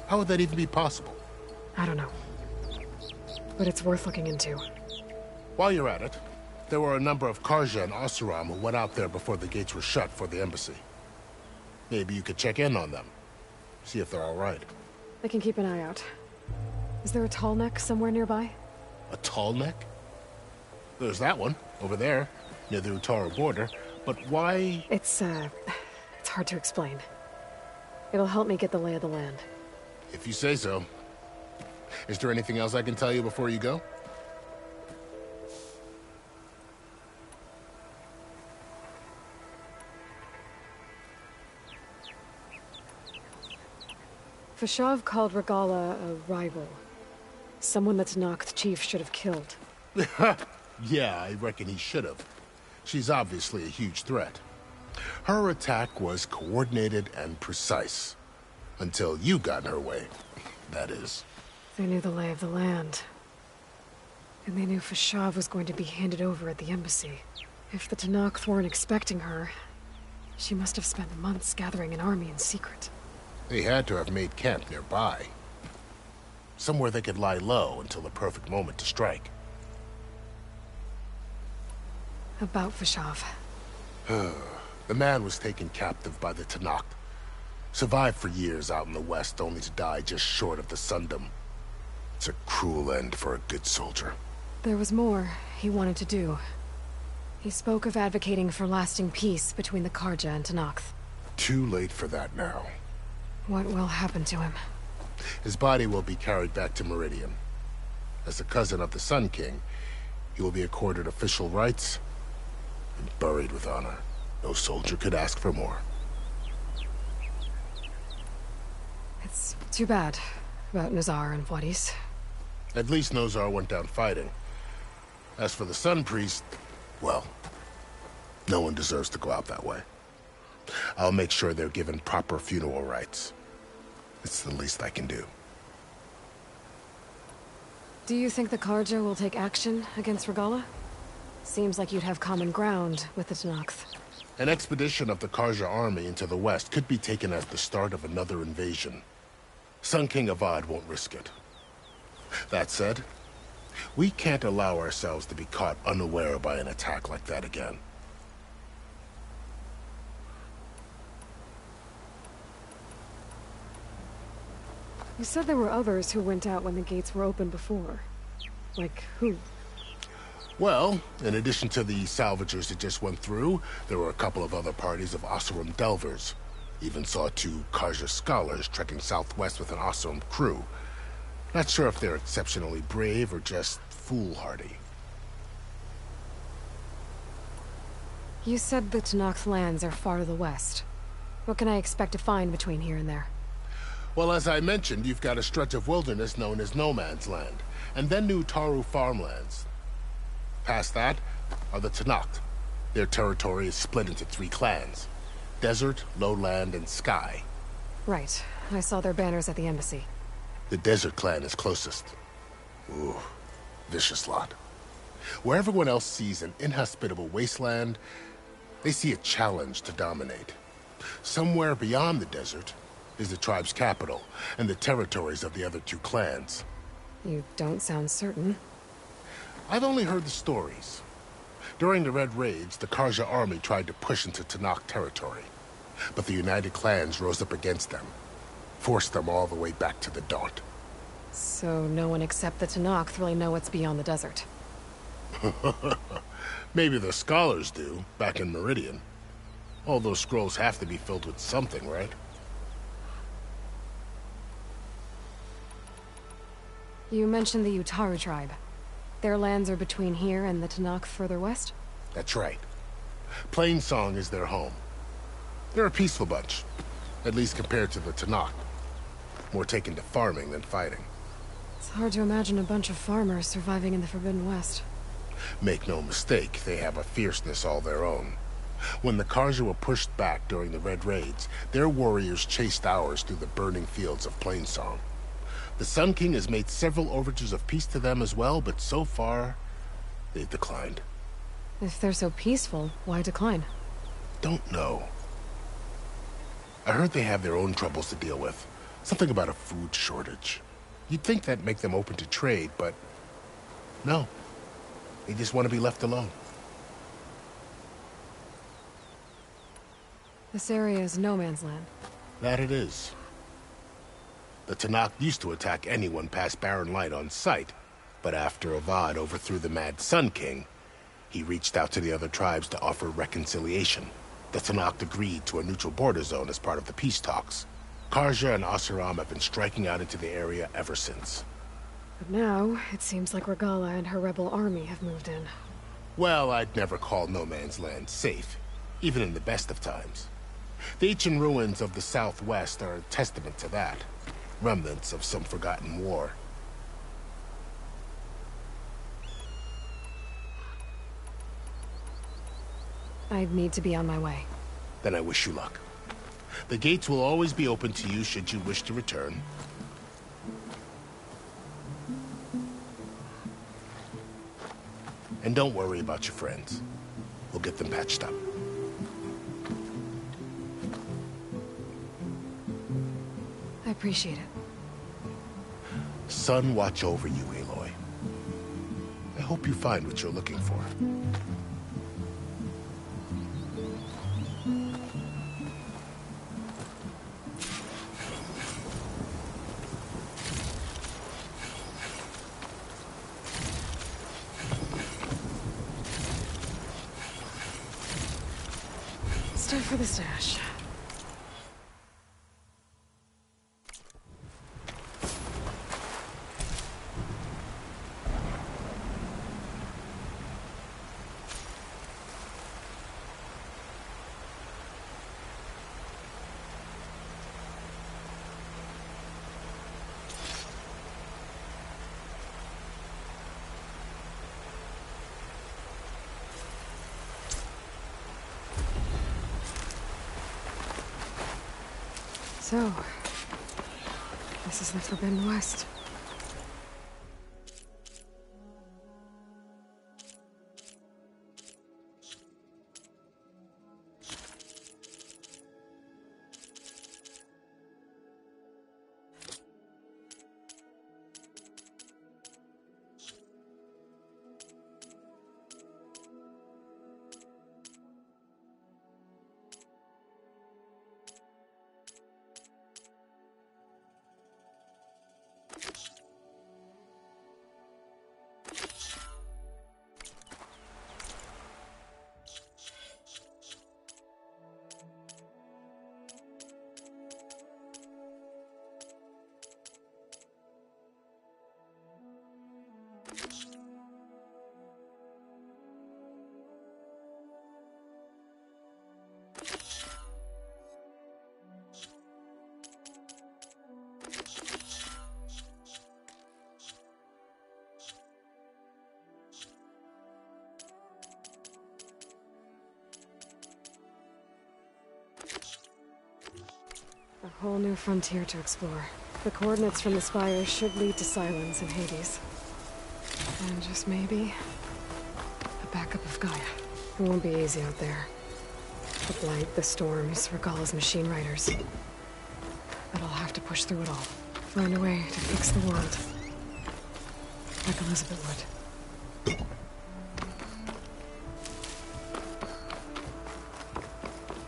[SPEAKER 16] How would that even be possible?
[SPEAKER 4] I don't know. But it's worth looking into.
[SPEAKER 16] While you're at it, there were a number of Karja and Oseram who went out there before the gates were shut for the embassy. Maybe you could check in on them. See if they're all right.
[SPEAKER 4] I can keep an eye out. Is there a tall neck somewhere nearby?
[SPEAKER 16] A tall neck? There's that one, over there, near the Utaru border. But why...
[SPEAKER 4] It's hard to explain. It'll help me get the lay of the land.
[SPEAKER 16] If you say so. Is there anything else I can tell you before you go?
[SPEAKER 4] Vashav called Regala a rival. Someone that Tenakth chief should have killed.
[SPEAKER 16] Yeah, I reckon he should have. She's obviously a huge threat. Her attack was coordinated and precise. Until you got in her way, that is.
[SPEAKER 4] They knew the lay of the land. And they knew Vashav was going to be handed over at the embassy. If the Tenakth weren't expecting her, she must have spent months gathering an army in secret.
[SPEAKER 16] They had to have made camp nearby. Somewhere they could lie low until the perfect moment to strike.
[SPEAKER 4] About Vashav.
[SPEAKER 16] The man was taken captive by the Tenakth. Survived for years out in the west, only to die just short of the Sundom. It's a cruel end for a good soldier.
[SPEAKER 4] There was more he wanted to do. He spoke of advocating for lasting peace between the Karja and Tenakth.
[SPEAKER 16] Too late for that now.
[SPEAKER 4] What will happen to him?
[SPEAKER 16] His body will be carried back to Meridian. As a cousin of the Sun King, he will be accorded official rights and buried with honor. No soldier could ask for more.
[SPEAKER 4] It's too bad about Nazar and Wadis.
[SPEAKER 16] At least Nozar went down fighting. As for the Sun Priest, well, no one deserves to go out that way. I'll make sure they're given proper funeral rites. It's the least I can do.
[SPEAKER 4] Do you think the Karja will take action against Regala? Seems like you'd have common ground with the Tenakth.
[SPEAKER 16] An expedition of the Karja army into the west could be taken as the start of another invasion. Sun King Avad won't risk it. That said, we can't allow ourselves to be caught unaware by an attack like that again.
[SPEAKER 4] You said there were others who went out when the gates were open before. Like who?
[SPEAKER 16] Well, in addition to the salvagers that just went through, there were a couple of other parties of Oseram delvers. Even saw 2 Karja scholars trekking southwest with an Oseram crew. Not sure if they're exceptionally brave or just foolhardy.
[SPEAKER 4] You said the Tenakth lands are far to the west. What can I expect to find between here and there?
[SPEAKER 16] Well, as I mentioned, you've got a stretch of wilderness known as No Man's Land, and then new Taru farmlands. Past that are the Tenakth. Their territory is split into 3 clans: Desert, Lowland, and Sky.
[SPEAKER 4] Right. I saw their banners at the embassy.
[SPEAKER 16] The Desert clan is closest. Ooh, vicious lot. Where everyone else sees an inhospitable wasteland, they see a challenge to dominate. Somewhere beyond the desert is the tribe's capital, and the territories of the other 2 clans.
[SPEAKER 4] You don't sound certain.
[SPEAKER 16] I've only heard the stories. During the Red Raids, the Karja army tried to push into Tenakth territory, but the United Clans rose up against them, forced them all the way back to the Daunt.
[SPEAKER 4] So no one except the Tenakth really know what's beyond the desert.
[SPEAKER 16] Maybe the scholars do, back in Meridian. All those scrolls have to be filled with something, right?
[SPEAKER 4] You mentioned the Utaru tribe. Their lands are between here and the Tenakth further west?
[SPEAKER 16] That's right. Plainsong is their home. They're a peaceful bunch, at least compared to the Tenakth. More taken to farming than fighting.
[SPEAKER 4] It's hard to imagine a bunch of farmers surviving in the Forbidden West.
[SPEAKER 16] Make no mistake, they have a fierceness all their own. When the Karja were pushed back during the Red Raids, their warriors chased ours through the burning fields of Plainsong. The Sun King has made several overtures of peace to them as well, but so far, they've declined.
[SPEAKER 4] If they're so peaceful, why decline?
[SPEAKER 16] Don't know. I heard they have their own troubles to deal with. Something about a food shortage. You'd think that'd make them open to trade, but no. They just want to be left alone.
[SPEAKER 4] This area is no man's land.
[SPEAKER 16] That it is. The Tenakth used to attack anyone past Barren Light on sight, but after Avad overthrew the Mad Sun King, he reached out to the other tribes to offer reconciliation. The Tenakth agreed to a neutral border zone as part of the peace talks. Karja and Oseram have been striking out into the area ever since.
[SPEAKER 4] But now, it seems like Regala and her rebel army have moved in.
[SPEAKER 16] Well, I'd never call No Man's Land safe, even in the best of times. The ancient ruins of the Southwest are a testament to that. Remnants of some forgotten war.
[SPEAKER 4] I'd need to be on my way.
[SPEAKER 16] Then I wish you luck. The gates will always be open to you should you wish to return. And don't worry about your friends. We'll get them patched up.
[SPEAKER 4] I appreciate it.
[SPEAKER 16] Sun watch over you, Aloy. I hope you find what you're looking for.
[SPEAKER 4] It's time for the stash. So, this is the Forbidden West. A whole new frontier to explore. The coordinates from the spires should lead to Silence and Hades. And just maybe, a backup of Gaia. It won't be easy out there. The blight, the storms, Regalla's machine riders. But I'll have to push through it all. Find a way to fix the world. Like Elizabeth would.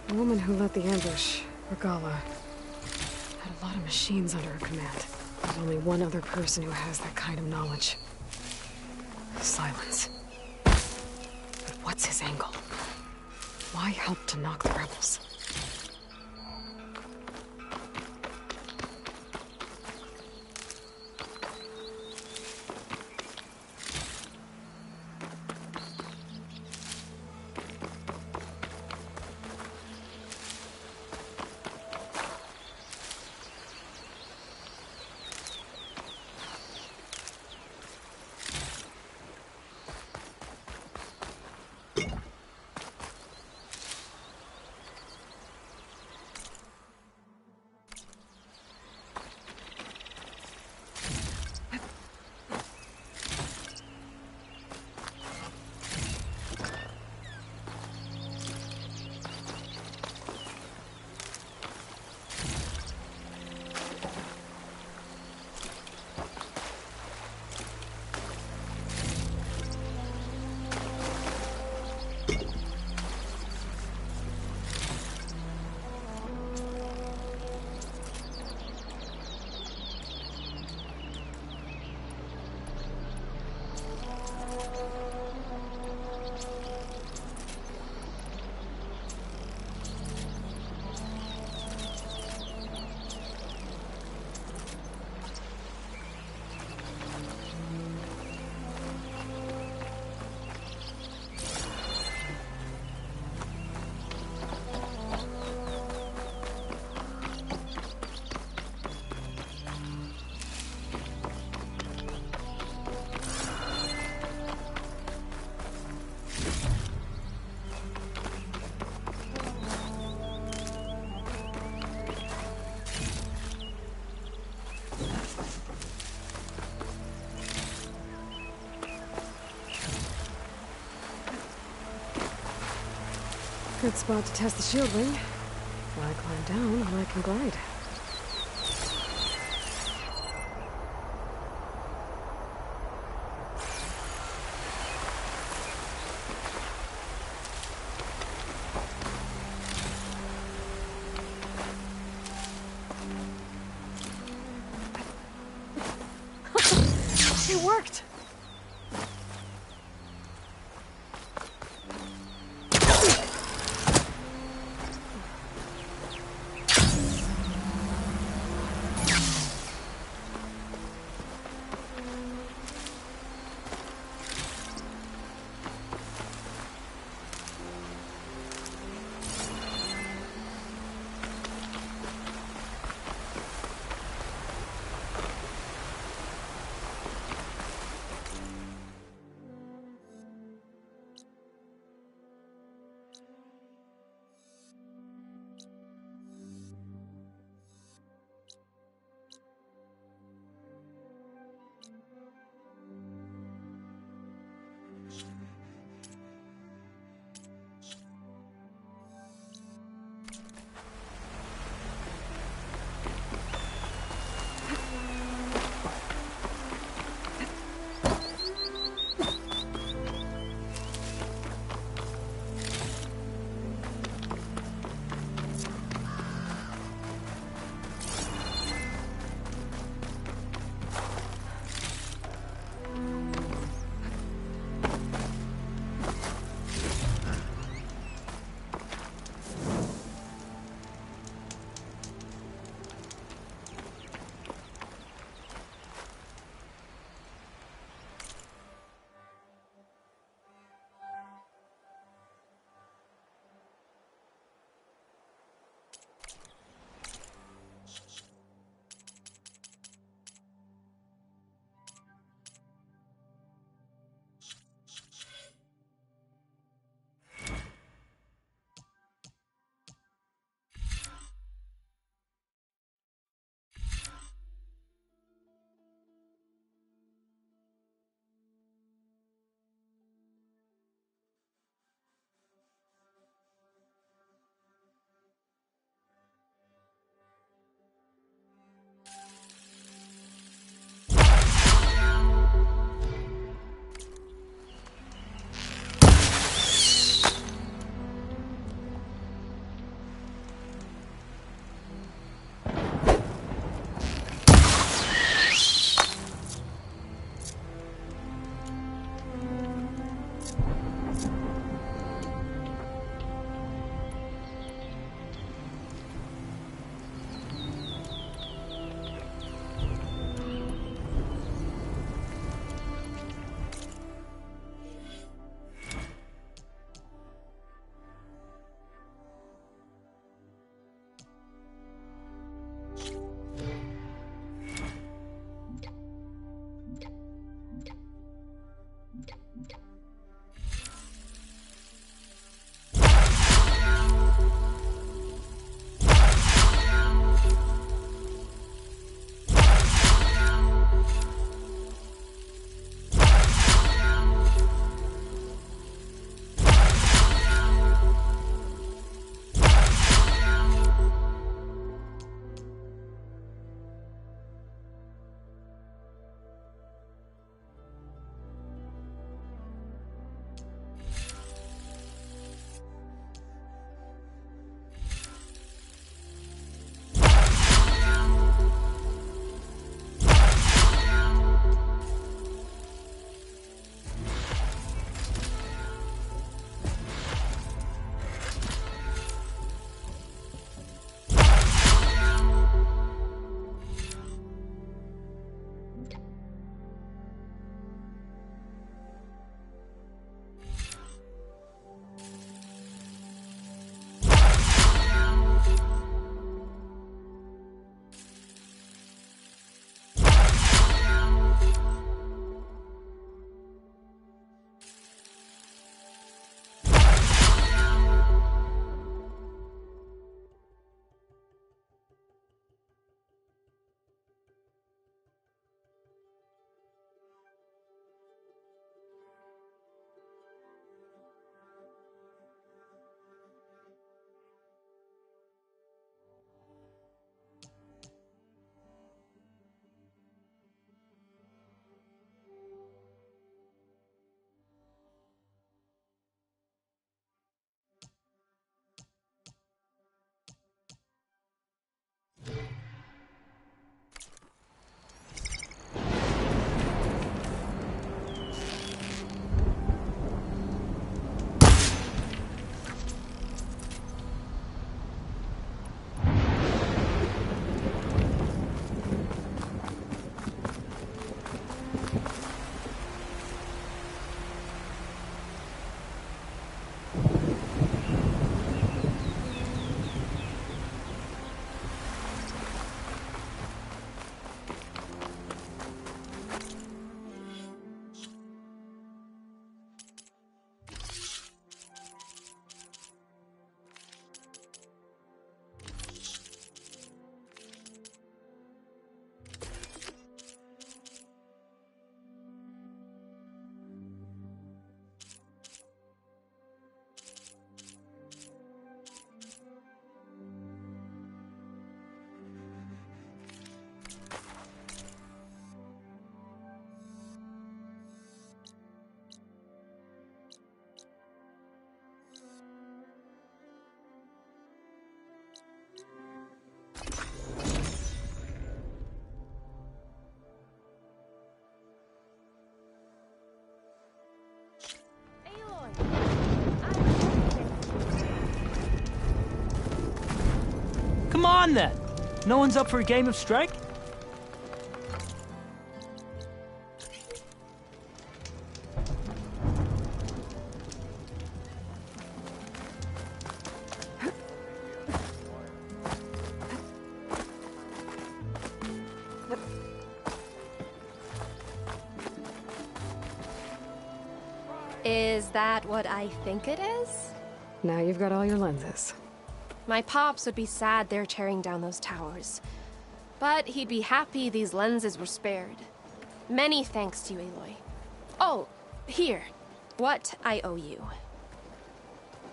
[SPEAKER 4] The woman who led the ambush, Regalla, had a lot of machines under her command. There's only one other person who has that kind of knowledge. Silence. But what's his angle? Why help to knock the rebels? Good spot to test the shield ring. If I climb down, I can glide. It worked!
[SPEAKER 21] Come on, then! No one's up for a game of strike?
[SPEAKER 12] Is that what I think it is?
[SPEAKER 4] Now you've got all your lenses.
[SPEAKER 12] My pops would be sad they're tearing down those towers. But he'd be happy these lenses were spared. Many thanks to you, Aloy. Oh, here. What I owe you.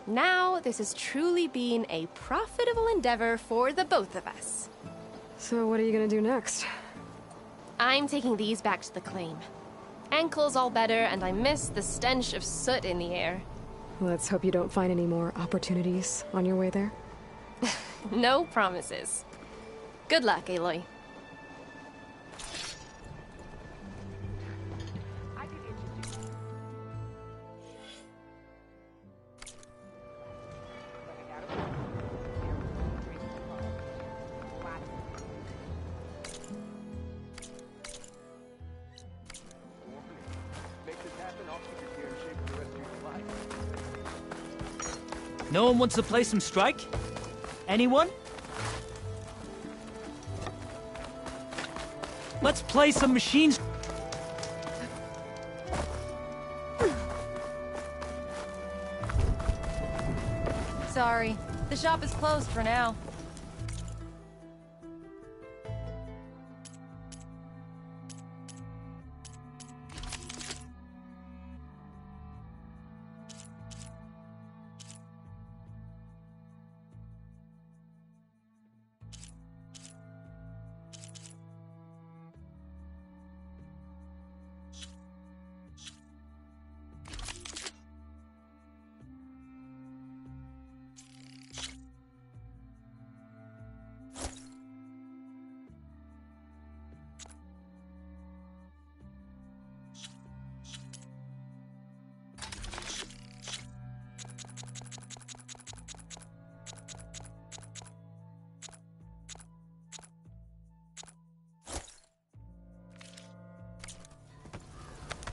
[SPEAKER 12] Now, this has truly been a profitable endeavor for the both of us.
[SPEAKER 4] So what are you gonna do next?
[SPEAKER 12] I'm taking these back to the claim. Ankle's all better, and I miss the stench of soot in the air.
[SPEAKER 4] Let's hope you don't find any more opportunities on your way there.
[SPEAKER 12] No promises. Good luck, Aloy.
[SPEAKER 21] No one wants to play some strike? Anyone? Let's play some machines.
[SPEAKER 9] Sorry, the shop is closed for now.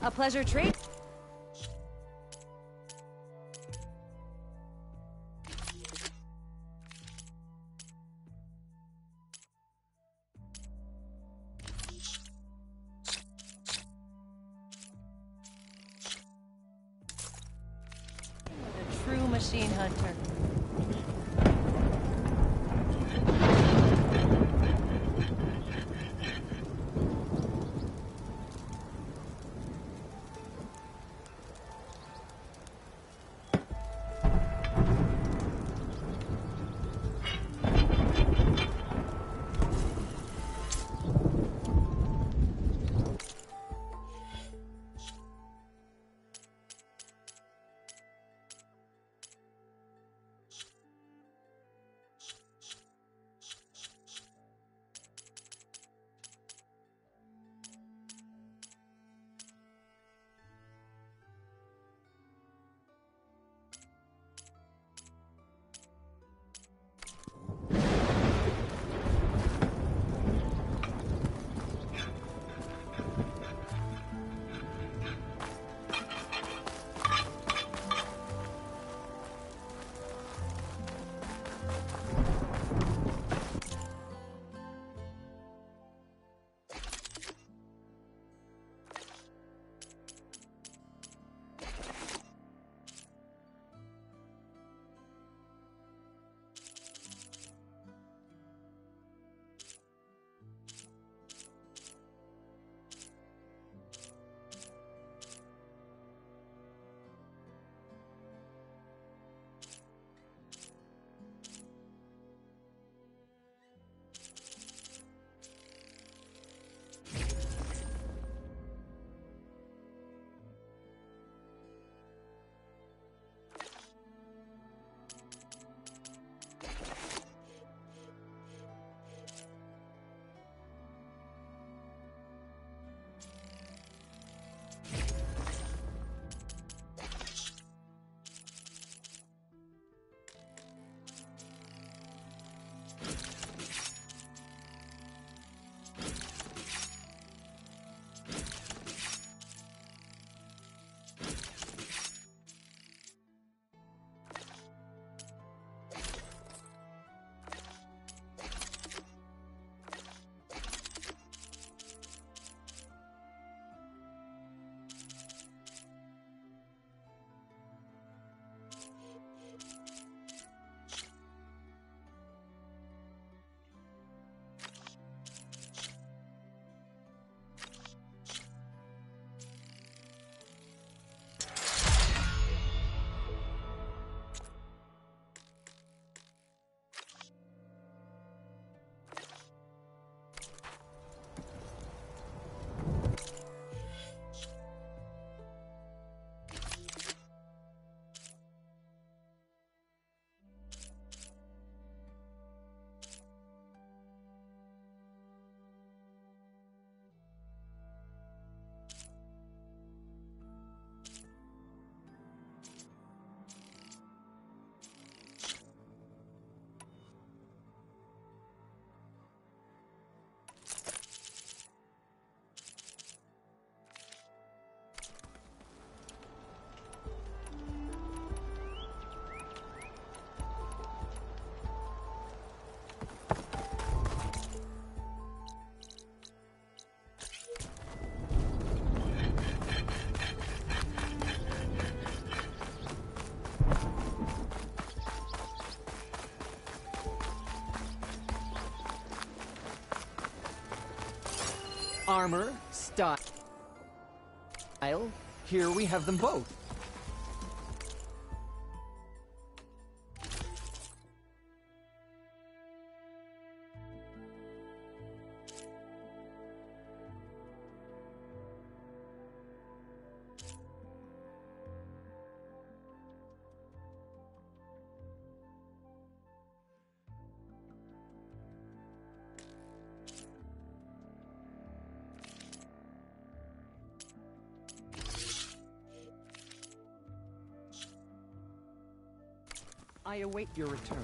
[SPEAKER 9] A pleasure treat. The true machine hunter.
[SPEAKER 6] Armor, style. Here we have them both. I await your return.